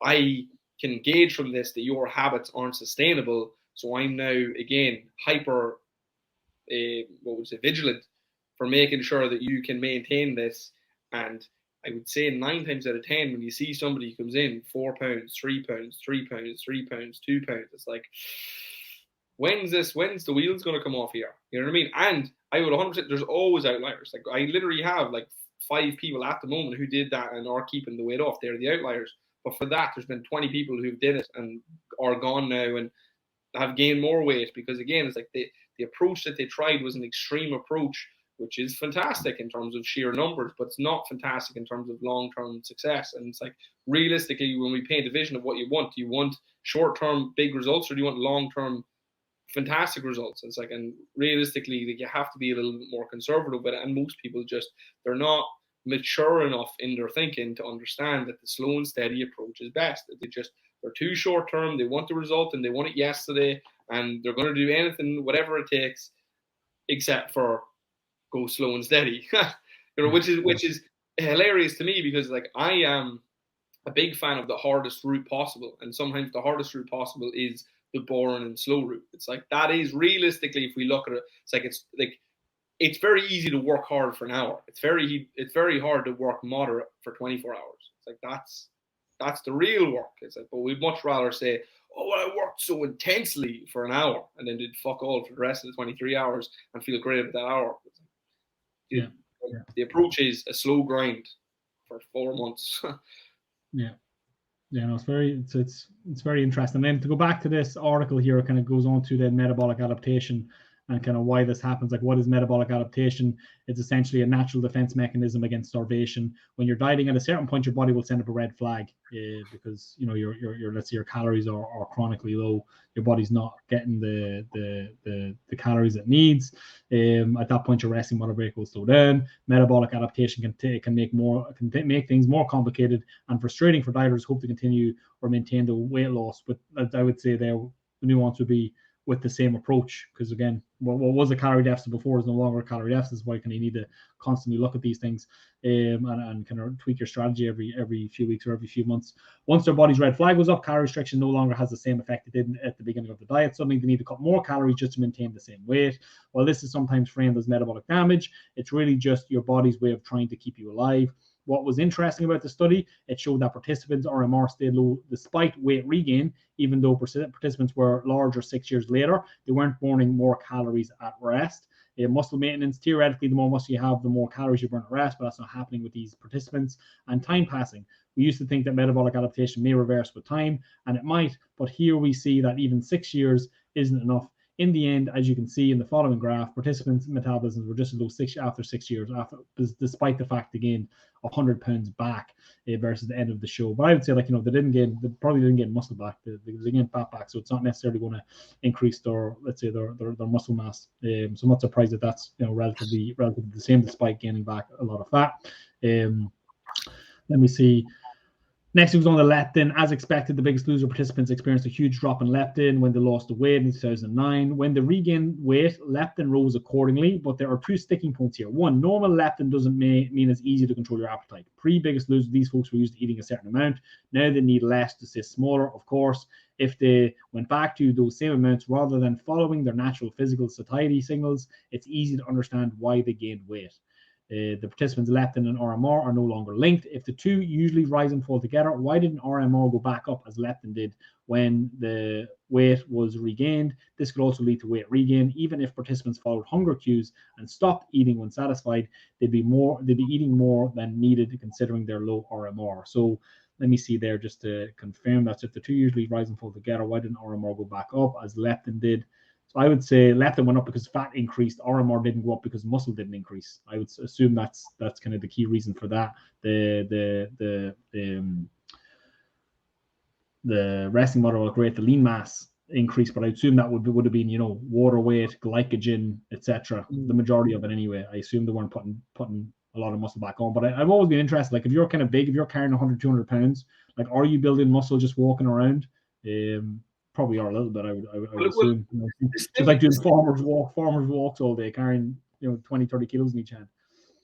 I can gauge from this that your habits aren't sustainable. So I'm now again hyper, vigilant for making sure that you can maintain this. And I would say 9 times out of 10, when you see somebody who comes in 4 pounds, 3 pounds, 3 pounds, 3 pounds, 2 pounds, it's like, when's the wheels going to come off here? You know what I mean? And I would 100%, there's always outliers. Like, I literally have like 5 people at the moment who did that and are keeping the weight off. They're the outliers. But for that, there's been 20 people who've did it and are gone now and have gained more weight, because again, it's like the approach that they tried was an extreme approach, which is fantastic in terms of sheer numbers, but it's not fantastic in terms of long-term success. And it's like, realistically, when we paint a vision of what you want, do you want short-term big results, or do you want long-term fantastic results? It's like, and realistically, like, you have to be a little bit more conservative with it. And most people just, they're not mature enough in their thinking to understand that the slow and steady approach is best. They're too short term. They want the result and they want it yesterday, and they're going to do anything, whatever it takes, except for go slow and steady. which is hilarious to me, because like, I am a big fan of the hardest route possible, and sometimes the hardest route possible is the boring and slow route. It's like, that is realistically, if we look at it, it's very easy to work hard for an hour. It's very hard to work moderate for 24 hours. It's like, that's the real work. It's like, but we'd much rather say, oh, well, I worked so intensely for an hour and then did fuck all for the rest of the 23 hours and feel great about that hour. The approach is a slow grind for 4 months. Yeah, no, it's very interesting. And then to go back to this article here, it kind of goes on to the metabolic adaptation and kind of why this happens. Like, what is metabolic adaptation? It's essentially a natural defense mechanism against starvation. When you're dieting, at a certain point, your body will send up a red flag because your let's say your calories are chronically low. Your body's not getting the calories it needs. At that point, your resting water break will slow down. Metabolic adaptation can make things more complicated and frustrating for dieters who hope to continue or maintain the weight loss. But I would say the nuance would be with the same approach, because again, what was a calorie deficit before is no longer a calorie deficit. Is why you need to constantly look at these things and kind of tweak your strategy every few weeks or every few months. Once their body's red flag goes up, calorie restriction no longer has the same effect it did at the beginning of the diet. Suddenly they need to cut more calories just to maintain the same weight. While this is sometimes framed as metabolic damage, it's really just your body's way of trying to keep you alive. What was interesting about the study, it showed that participants' RMR stayed low despite weight regain, even though participants were larger 6 years later. They weren't burning more calories at rest. Muscle maintenance, theoretically, the more muscle you have, the more calories you burn at rest, but that's not happening with these participants. And time passing. We used to think that metabolic adaptation may reverse with time, and it might, but here we see that even 6 years isn't enough. In the end, as you can see in the following graph, participants' metabolisms were just as low after 6 years, despite the fact they gained 100 pounds back versus the end of the show. But I would say, they probably didn't get muscle back. They gained fat back, so it's not necessarily going to increase their muscle mass. So I'm not surprised that that's relatively the same, despite gaining back a lot of fat. Let me see. Next, it was on the leptin. As expected, the Biggest Loser participants experienced a huge drop in leptin when they lost the weight in 2009. When they regained weight, leptin rose accordingly, but there are two sticking points here. One, normal leptin doesn't mean it's easy to control your appetite. Pre-Biggest Loser, these folks were used to eating a certain amount. Now they need less to stay smaller, of course. If they went back to those same amounts rather than following their natural physical satiety signals, it's easy to understand why they gained weight. The participants' leptin and RMR are no longer linked. If the two usually rise and fall together, why didn't RMR go back up as leptin did when the weight was regained? This could also lead to weight regain. Even if participants followed hunger cues and stopped eating when satisfied, they'd be eating more than needed considering their low RMR. So let me see there just to confirm that. So if the two usually rise and fall together, why didn't RMR go back up as leptin did? So I would say leptin went up because fat increased. RMR didn't go up because muscle didn't increase. I would assume that's kind of the key reason for that. The resting metabolic rate, the lean mass increased, but I assume that would have been water weight, glycogen, etc. The majority of it anyway. I assume they weren't putting a lot of muscle back on. But I've always been interested. Like, if you're kind of big, if you're carrying 100, 200 pounds, like, are you building muscle just walking around? Probably are a little bit, I would assume. Just like doing farmers walks all day, carrying 20, 30 kilos in each hand.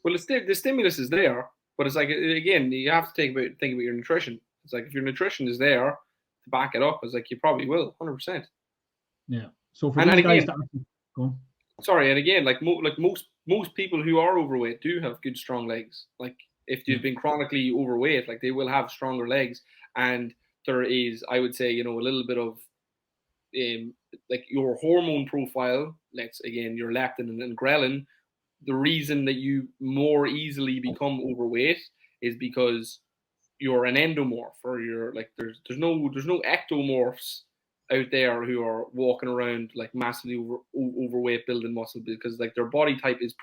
Well, the stimulus is there, but it's like, again, you have to think about your nutrition. It's like, if your nutrition is there to back it up, it's like you probably will, 100%. Yeah. So for these guys, go on. Sorry, and again, like most people who are overweight do have good strong legs. Like, if you've been chronically overweight, like, they will have stronger legs, and there is, I would say, a little bit of like your hormone profile, your leptin and ghrelin. The reason that you more easily become overweight is because you're an endomorph, or you're like there's no ectomorphs out there who are walking around like massively overweight building muscle, because like their body type is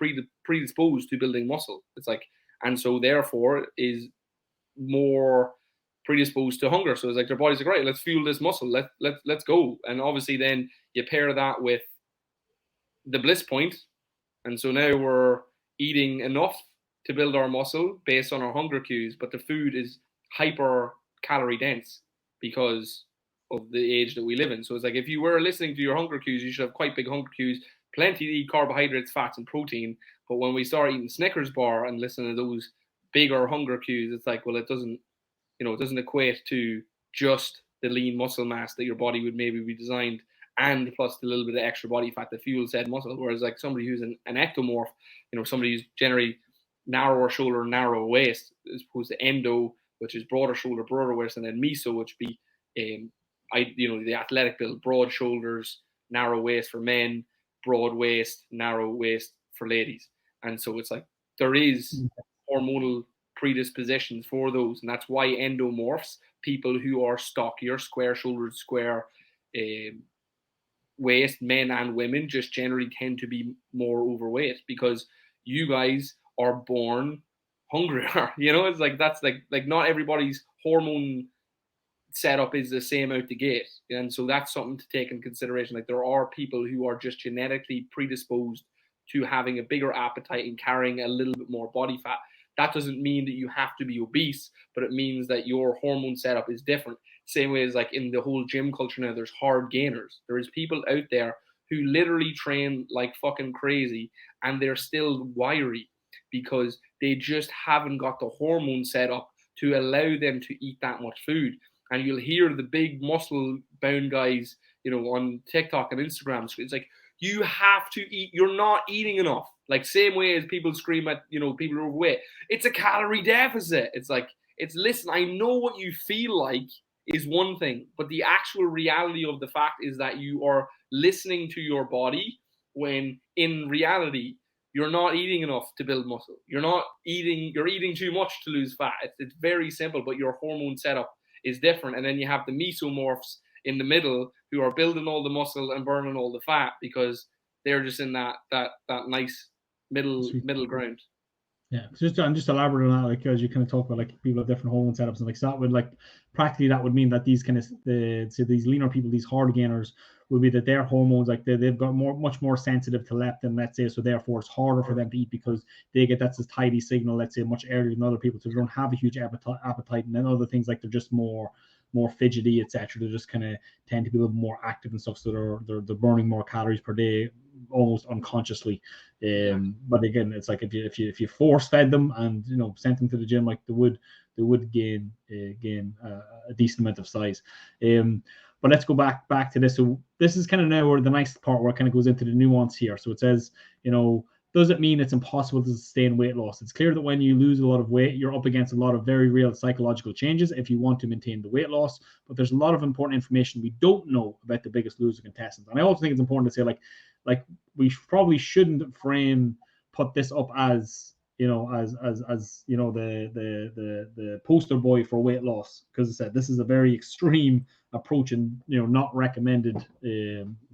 predisposed to building muscle. It's like, and so therefore is more predisposed to hunger. So it's like their body's like, right, let's fuel this muscle, let's go. And obviously then you pair that with the bliss point, and so now we're eating enough to build our muscle based on our hunger cues, but the food is hyper calorie dense because of the age that we live in. So it's like, if you were listening to your hunger cues, you should have quite big hunger cues, plenty to eat carbohydrates, fats, and protein. But when we start eating Snickers bar and listening to those bigger hunger cues, it's like, well, it doesn't equate to just the lean muscle mass that your body would maybe be designed, and plus the little bit of extra body fat that fuels said muscle. Whereas like somebody who's an ectomorph, somebody who's generally narrower shoulder, narrower waist, as opposed to endo, which is broader shoulder, broader waist, and then meso, which would be the athletic build, broad shoulders, narrow waist for men, broad waist, narrow waist for ladies. And so it's like there is hormonal predispositions for those, and that's why endomorphs, people who are stockier, square shouldered, square waist, men and women, just generally tend to be more overweight, because you guys are born hungrier. It's like, that's like not everybody's hormone setup is the same out the gate, and so that's something to take in consideration. Like, there are people who are just genetically predisposed to having a bigger appetite and carrying a little bit more body fat. That doesn't mean that you have to be obese, but it means that your hormone setup is different. Same way as like in the whole gym culture now, there's hard gainers. There is people out there who literally train like fucking crazy, and they're still wiry because they just haven't got the hormone set up to allow them to eat that much food. And you'll hear the big muscle bound guys, on TikTok and Instagram. It's like, you have to eat. You're not eating enough. Like, same way as people scream at, people are overweight. It's a calorie deficit. It's like, listen, I know what you feel like is one thing, but the actual reality of the fact is that you are listening to your body, when in reality, you're not eating enough to build muscle. You're eating too much to lose fat. It's very simple, but your hormone setup is different. And then you have the mesomorphs in the middle who are building all the muscle and burning all the fat, because they're just in that nice middle ground. Yeah, just elaborate on that, like, as you kind of talk about, like, people have different hormone setups, and like, so that would, like, practically that would mean that these kind of these leaner people, these hard gainers, would be that their hormones, like, they've got much more sensitive to leptin, let's say, so therefore it's harder for them to eat, because they get that's this tidy signal, let's say, much earlier than other people, so they don't have a huge appetite, and then other things like they're just more fidgety, etc. They just kind of tend to be a little more active and stuff, so they're burning more calories per day almost unconsciously. But again, it's like if you force fed them and sent them to the gym, like, they would gain a decent amount of size. But let's go back to this. So this is kind of now where the nice part, where it kind of goes into the nuance here. So it says, does it mean it's impossible to sustain weight loss? It's clear that when you lose a lot of weight, you're up against a lot of very real psychological changes if you want to maintain the weight loss. But there's a lot of important information we don't know about the Biggest Loser contestants. And I also think it's important to say, like we probably shouldn't put this up as the poster boy for weight loss, because I said this is a very extreme approach, and not recommended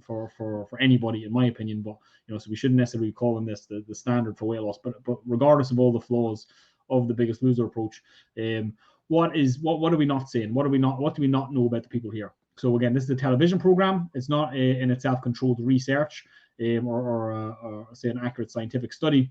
for anybody, in my opinion. But so we shouldn't necessarily be calling this the standard for weight loss. But regardless of all the flaws of the Biggest Loser approach, what are we not saying? What do we not know about the people here? So again, this is a television program. It's not in itself controlled research or say an accurate scientific study.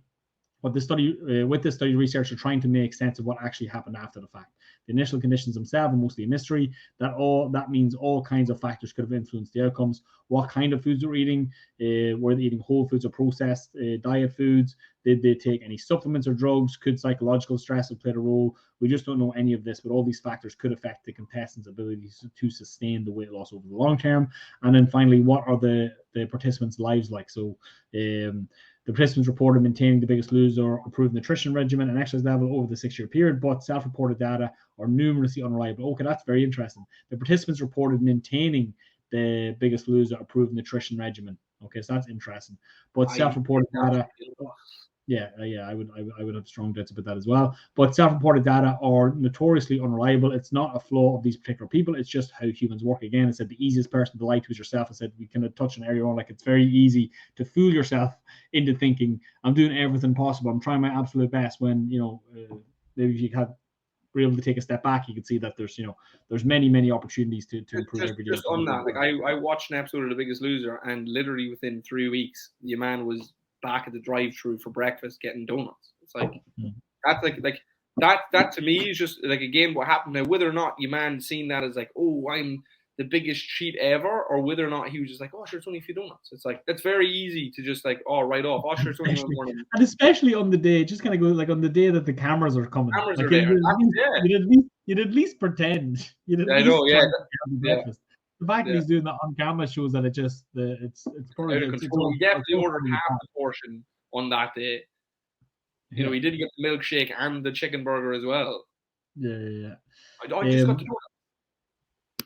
But this study, researchers are trying to make sense of what actually happened after the fact. The initial conditions themselves are mostly a mystery. That means all kinds of factors could have influenced the outcomes. What kind of foods were eating? Were they eating whole foods or processed diet foods? Did they take any supplements or drugs? Could psychological stress have played a role? We just don't know any of this, but all these factors could affect the contestants' ability to sustain the weight loss over the long term. And then finally, what are the participants' lives like? So the participants reported maintaining the Biggest Loser approved nutrition regimen and exercise level over the 6-year period, but self-reported data are numerously unreliable. Okay, that's very interesting. The participants reported maintaining the Biggest Loser approved nutrition regimen. Okay, so that's interesting. But self-reported data Yeah, I would have strong doubts about that as well. But self-reported data are notoriously unreliable. It's not a flaw of these particular people. It's just how humans work. Again, I said the easiest person to lie to is yourself. I said we kind of touch on earlier on, like it's very easy to fool yourself into thinking I'm doing everything possible. I'm trying my absolute best. When maybe if you were able to take a step back, you can see that there's many opportunities to improve every day. Just on that, like I watched an episode of The Biggest Loser, and literally within 3 weeks, the man was back at the drive-through for breakfast getting donuts. It's like that's like that to me is just like, again, what happened. Now, whether or not you man seen that as like, oh, I'm the biggest cheat ever, or whether or not he was just like, oh, sure, it's only a few donuts. It's like that's very easy to just like, oh, write off. Oh, sure, it's only one morning. And especially on the day, just kind of go like on the day that the cameras are coming. Cameras like, are there. You'd at least pretend. I know, yeah. The fact that he's doing that on camera shows that it's probably out of control. He definitely ordered half the portion on that day. You know, he did get the milkshake and the chicken burger as well. Yeah. I just got to know that.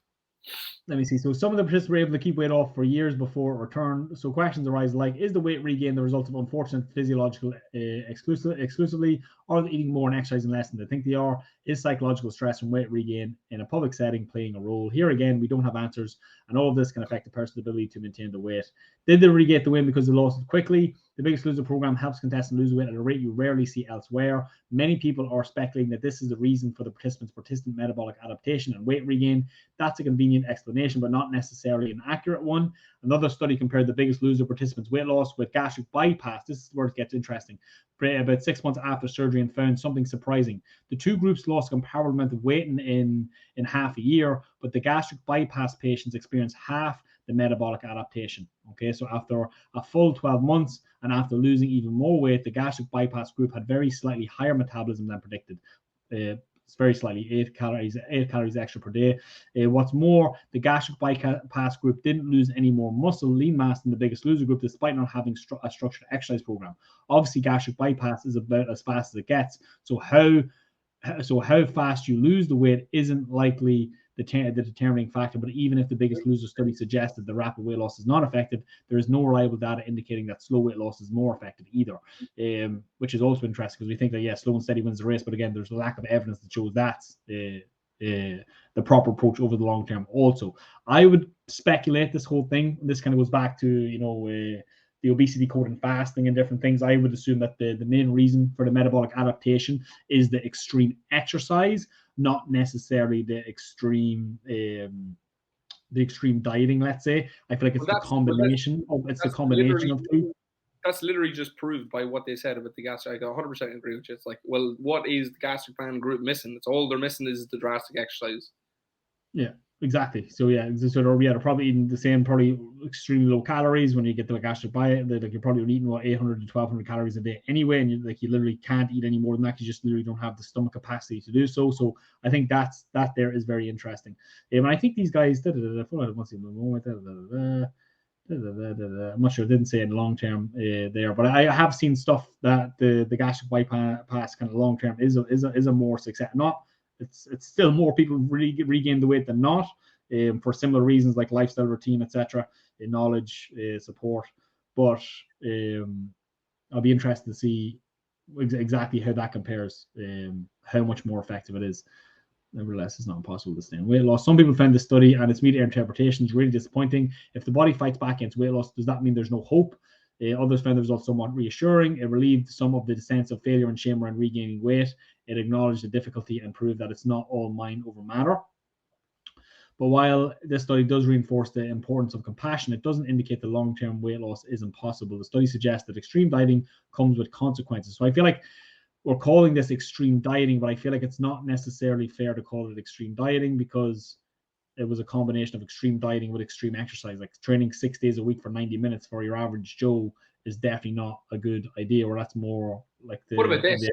Let me see. So some of the participants were able to keep weight off for years before return. So questions arise like, is the weight regain the result of unfortunate physiological exclusively, or are they eating more and exercising less than they think they are? Is psychological stress from weight regain in a public setting playing a role? Here again, we don't have answers, and all of this can affect the person's ability to maintain the weight. Did they regain the win because they lost it quickly? The Biggest Loser program helps contestants lose weight at a rate you rarely see elsewhere. Many people are speculating that this is the reason for the participants' persistent metabolic adaptation and weight regain. That's a convenient explanation, but not necessarily an accurate one. Another study compared the Biggest Loser participants' weight loss with gastric bypass. This is where it gets interesting. About 6 months after surgery, and found something surprising. The two groups lost a comparable amount of weight in half a year, but the gastric bypass patients experienced half the metabolic adaptation. Okay, so after a full 12 months and after losing even more weight, the gastric bypass group had very slightly higher metabolism than predicted. It's very slightly 8 calories extra per day. What's more, the gastric bypass group didn't lose any more muscle lean mass than the Biggest Loser group, despite not having a structured exercise program. Obviously, gastric bypass is about as fast as it gets. So how fast you lose the weight isn't likely the determining factor. But even if the Biggest Loser study suggests that the rapid weight loss is not effective, there is no reliable data indicating that slow weight loss is more effective either, which is also interesting because we think that slow and steady wins the race, but again, there's a lack of evidence that shows that's the proper approach over the long term. Also, I would speculate this whole thing. This kind of goes back to the obesity code and fasting and different things. I would assume that the main reason for the metabolic adaptation is the extreme exercise, not necessarily the extreme dieting. Let's say I feel like it's the combination of two. That's literally just proved by what they said about the gastric. I 100% agree with you. It's like, well, what is the gastric band group missing? It's all they're missing is the drastic exercise. Yeah. Exactly. So they're probably eating the same, probably extremely low calories. When you get to a gastric diet, you're probably eating 800 to 1200 calories a day anyway, and you literally can't eat any more than that. You just literally don't have the stomach capacity to do so. So I think that there is very interesting. And I think these guys I'm not sure. It didn't say in long term there, but I have seen stuff that the gastric bypass kind of long term is a more success. Not it's still more people really regain the weight than not, for similar reasons like lifestyle, routine, etc., knowledge, support. But I'll be interested to see exactly how that compares, how much more effective it is. Nevertheless, it's not impossible to stay in weight loss. Some people found this study and its media interpretations really disappointing. If the body fights back against weight loss, does that mean there's no hope? Others found the results somewhat reassuring. It relieved some of the sense of failure and shame around regaining weight. It acknowledged the difficulty and proved that it's not all mind over matter. But while this study does reinforce the importance of compassion, it doesn't indicate that long-term weight loss is impossible. The study suggests that extreme dieting comes with consequences. So I feel like we're calling this extreme dieting, but I feel like it's not necessarily fair to call it extreme dieting because it was a combination of extreme dieting with extreme exercise. Like training 6 days a week for 90 minutes for your average Joe is definitely not a good idea, or that's more like the... What about this?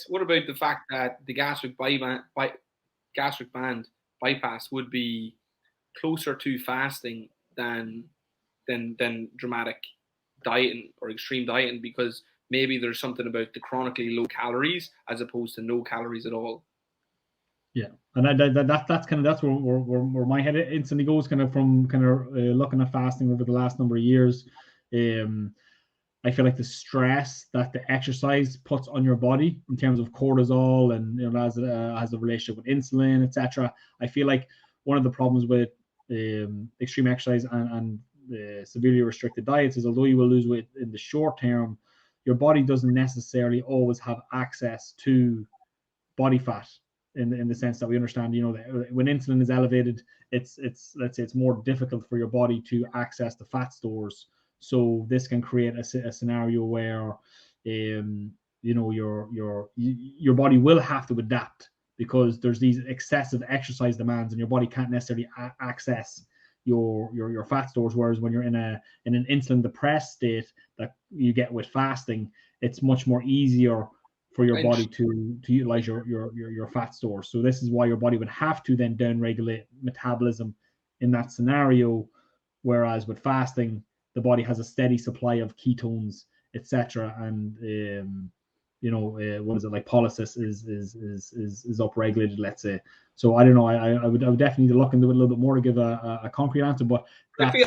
What about the fact that the gastric band bypass would be closer to fasting than dramatic dieting or extreme dieting, because maybe there's something about the chronically low calories as opposed to no calories at all. Yeah, and that's where my head instantly goes, kind of from looking at fasting over the last number of years. I feel like the stress that the exercise puts on your body in terms of cortisol and as it has a relationship with insulin, etc. I feel like one of the problems with extreme exercise and severely restricted diets is, although you will lose weight in the short term, your body doesn't necessarily always have access to body fat in the sense that we understand, that when insulin is elevated, it's let's say it's more difficult for your body to access the fat stores. So this can create a scenario where your body will have to adapt because there's these excessive exercise demands and your body can't necessarily access your fat stores. Whereas when you're in an insulin depressed state that you get with fasting, it's much more easier for your body to utilize your fat stores. So this is why your body would have to then downregulate metabolism in that scenario. Whereas with fasting, the body has a steady supply of ketones, etc. And what is it, like lipolysis is upregulated, let's say. So I don't know. I would definitely need to look into it a little bit more to give a concrete answer. But I feel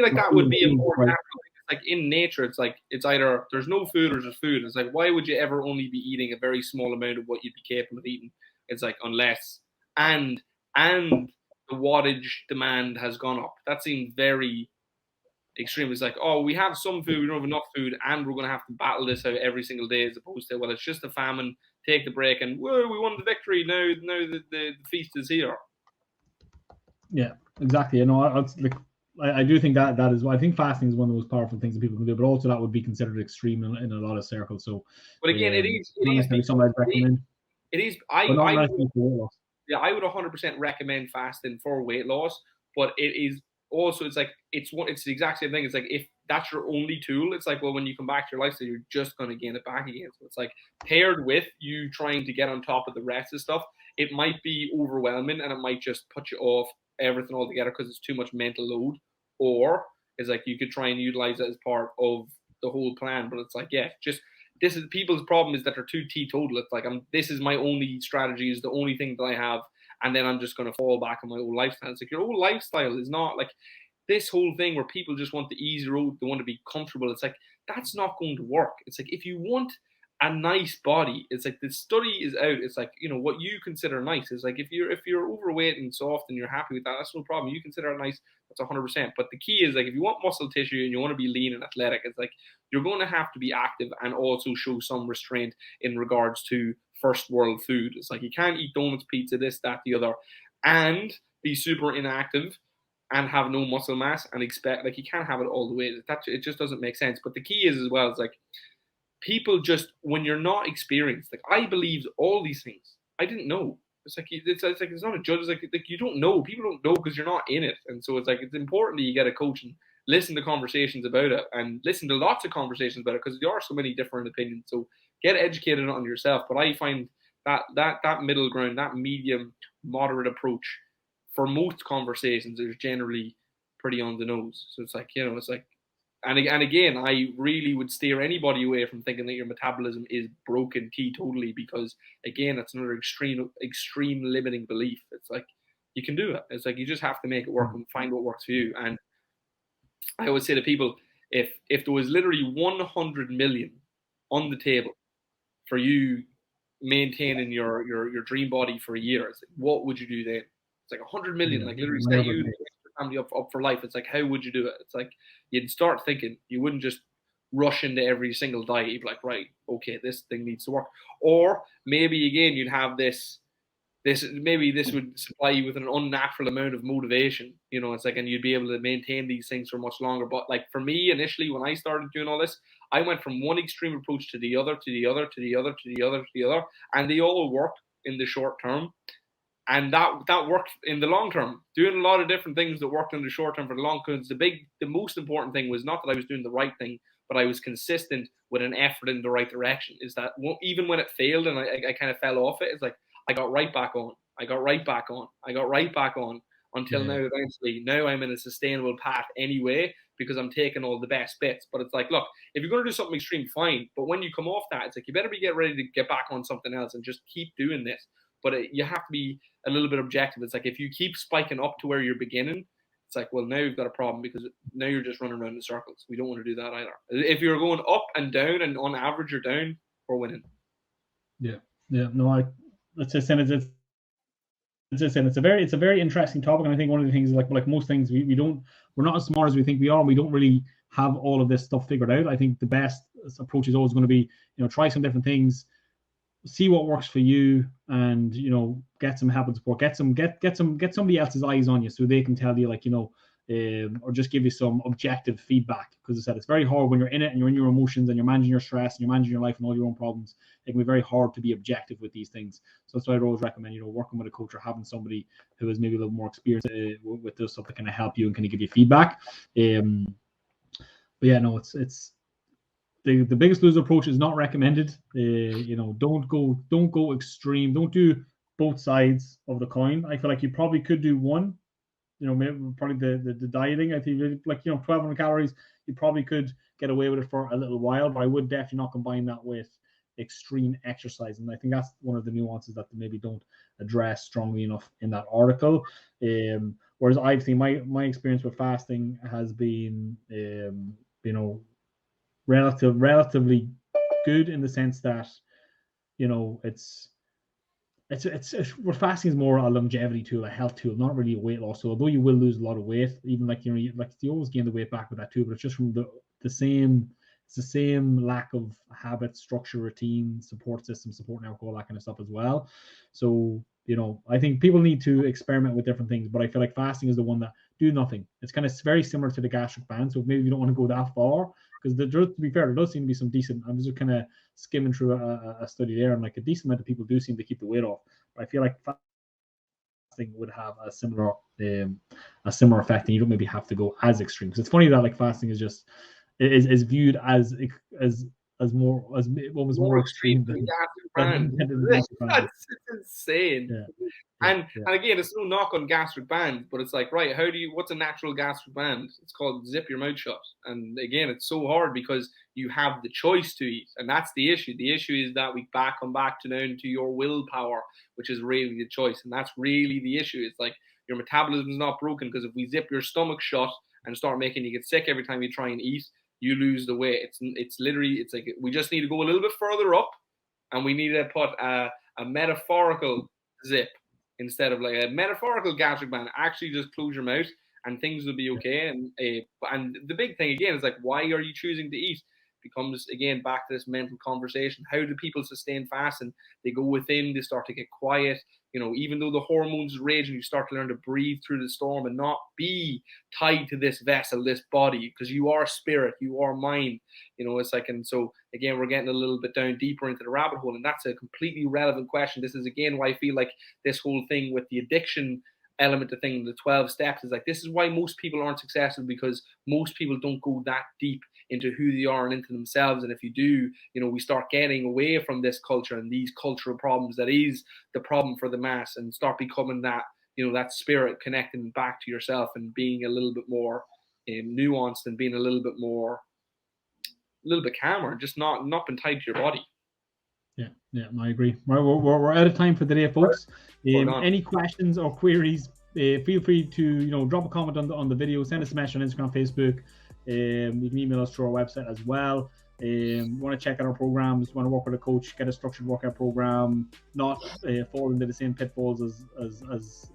like that would be a more natural. Like in nature, it's like it's either there's no food or there's food. It's like, why would you ever only be eating a very small amount of what you'd be capable of eating? It's like, unless and the wattage demand has gone up. That seems very extreme. It's like, oh, we have some food, we don't have enough food, and we're going to have to battle this out every single day, as opposed to, well, it's just a famine, take the break, and whoa, we won the victory. Now the feast is here. Yeah, exactly. I do think that is. I think fasting is one of the most powerful things that people can do, but also that would be considered extreme in a lot of circles. So, but again, it is something I'd recommend. It is. I would 100% recommend fasting for weight loss, but it is also, it's the exact same thing. It's like, if that's your only tool, it's like, well, when you come back to your lifestyle, you're just going to gain it back again. So it's like, paired with you trying to get on top of the rest of stuff, it might be overwhelming and it might just put you off everything altogether because it's too much mental load. Or it's like, you could try and utilize it as part of the whole plan. But it's like, yeah, just this is people's problem, is that they're too teetotal. It's like, this is my only strategy, is the only thing that I have, and then I'm just going to fall back on my old lifestyle. It's like, your old lifestyle is not like this whole thing where people just want the easy road, they want to be comfortable. It's like, that's not going to work. It's like, if you want a nice body, it's like, the study is out. It's like, what you consider nice is like, if you're overweight and soft and you're happy with that, that's no problem. You consider it nice, that's 100%. But the key is, like, if you want muscle tissue and you want to be lean and athletic, it's like, you're going to have to be active and also show some restraint in regards to first world food. It's like, you can't eat donuts, pizza, this, that, the other, and be super inactive and have no muscle mass and expect, like, you can't have it all the way. It just doesn't make sense. But the key is, as well, it's like, people just, when you're not experienced, like, I believed all these things. I didn't know. It's like, it's not a judge. It's like you don't know. People don't know because you're not in it. And so it's like, it's important that you get a coach and listen to conversations about it, and listen to lots of conversations about it, because there are so many different opinions. So get educated on yourself. But I find that middle ground, that medium, moderate approach for most conversations is generally pretty on the nose. So it's like, it's like, and again, I really would steer anybody away from thinking that your metabolism is broken teetotally, because again, that's another extreme limiting belief. It's like, you can do it. It's like, you just have to make it work and find what works for you. And I always say to people, if there was literally 100 million on the table for you maintaining your dream body for a year, it's like, what would you do then? It's like 100 million, like literally set you family up for life. It's like, how would you do it? It's like, you'd start thinking. You wouldn't just rush into every single diet. You'd be like, right, okay, this thing needs to work. Or maybe again, you'd have this would supply you with an unnatural amount of motivation. It's like, and you'd be able to maintain these things for much longer. But like, for me, initially, when I started doing all this, I went from one extreme approach to the other, to the other, to the other, to the other, to the other, and they all worked in the short term. And that worked in the long term. Doing a lot of different things that worked in the short term for the long term. The most important thing was not that I was doing the right thing, but I was consistent with an effort in the right direction. Is that even when it failed and I kind of fell off it, it's like, I got right back on. I got right back on. I got right back on until now. Eventually, now I'm in a sustainable path anyway, because I'm taking all the best bits. But it's like, look, if you're going to do something extreme, fine. But when you come off that, it's like, you better get ready to get back on something else and just keep doing this. But you have to be a little bit objective. It's like, if you keep spiking up to where you're beginning, it's like, well, now you've got a problem because now you're just running around in circles. We don't want to do that either. If you're going up and down, and on average you're down, we're winning. Yeah. No, it's a very interesting topic, and I think one of the things, like most things, we're not as smart as we think we are, and we don't really have all of this stuff figured out. I think the best approach is always going to be, try some different things, see what works for you, and get some help and support. Get somebody else's eyes on you so they can tell you, like, or just give you some objective feedback. Because I said it's very hard when you're in it and you're in your emotions and you're managing your stress and you're managing your life and all your own problems. It can be very hard to be objective with these things. So that's why I'd always recommend, working with a coach or having somebody who is maybe a little more experienced with this stuff that can help you and kind of give you feedback. But yeah, no, it's the Biggest Loser approach is not recommended. Don't go extreme. Don't do both sides of the coin. I feel like you probably could do one. Maybe probably the dieting. I think, like, 1,200 calories, you probably could get away with it for a little while, but I would definitely not combine that with extreme exercise. And I think that's one of the nuances that they maybe don't address strongly enough in that article. Whereas I've seen my experience with fasting has been, relatively good, in the sense that, it's what fasting is more a longevity tool, a health tool, not really a weight loss. So although you will lose a lot of weight, even like you always gain the weight back with that too, but it's just from the same lack of habit, structure, routine, support system, support network, all that kind of stuff as well. So I think people need to experiment with different things, but I feel like fasting is the one that do nothing. It's kind of very similar to the gastric band, so maybe you don't want to go that far, because to be fair, there does seem to be some decent. I'm just kind of skimming through a study there, and like a decent amount of people do seem to keep the weight off. But I feel like fasting would have a similar effect, and you don't maybe have to go as extreme. Because it's funny that like fasting is viewed as almost more extreme than that's insane. And again, it's no knock on gastric bands, but it's like, right, what's a natural gastric band? It's called zip your mouth shut. And again, it's so hard because you have the choice to eat, and that's the issue. The issue is that we come back to your willpower, which is really the choice, and that's really the issue. It's like your metabolism is not broken, because if we zip your stomach shut and start making you get sick every time you try and eat, you lose the weight. It's literally like we just need to go a little bit further up, and we need to put a metaphorical zip instead of like a metaphorical gastric band. Actually, just close your mouth and things will be okay. And the big thing again is like, why are you choosing to eat? Becomes again back to this mental conversation. How do people sustain fasting? They go within, they start to get quiet. Even though the hormones rage, and you start to learn to breathe through the storm and not be tied to this vessel, this body, because you are spirit, you are mind. It's like, and so again, we're getting a little bit down deeper into the rabbit hole, and that's a completely relevant question. This is again why I feel like this whole thing with the addiction element of thing, the 12 steps, is like, this is why most people aren't successful, because most people don't go that deep into who they are and into themselves. And if you do, we start getting away from this culture and these cultural problems that is the problem for the mass, and start becoming that, that spirit, connecting back to yourself and being a little bit more nuanced, and being a little bit calmer, just not being tied to your body. Yeah, I agree. We're out of time for today, folks. Any questions or queries, feel free to drop a comment on the video, send us a message on Instagram, Facebook. You can email us through our website as well. You want to check out our programs, want to work with a coach, get a structured workout program, not fall into the same pitfalls as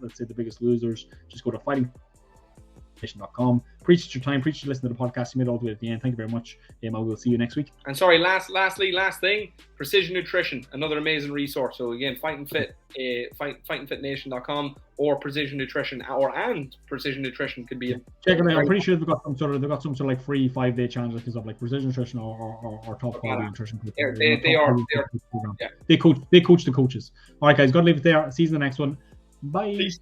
let's say the Biggest Losers. Just go to fighting.com. Appreciate your time, appreciate you listening to the podcast. You made it all the way at the end. Thank you very much. I will see you next week. And sorry, last thing, Precision Nutrition, another amazing resource. So again, fightingfitnation.com or Precision Nutrition, and Precision Nutrition could be check them out. I'm pretty sure they've got some sort of like free 5-day challenge like stuff, like Precision Nutrition or top quality nutrition. They coach the coaches. All right, guys, got to leave it there. See you in the next one. Bye. Peace.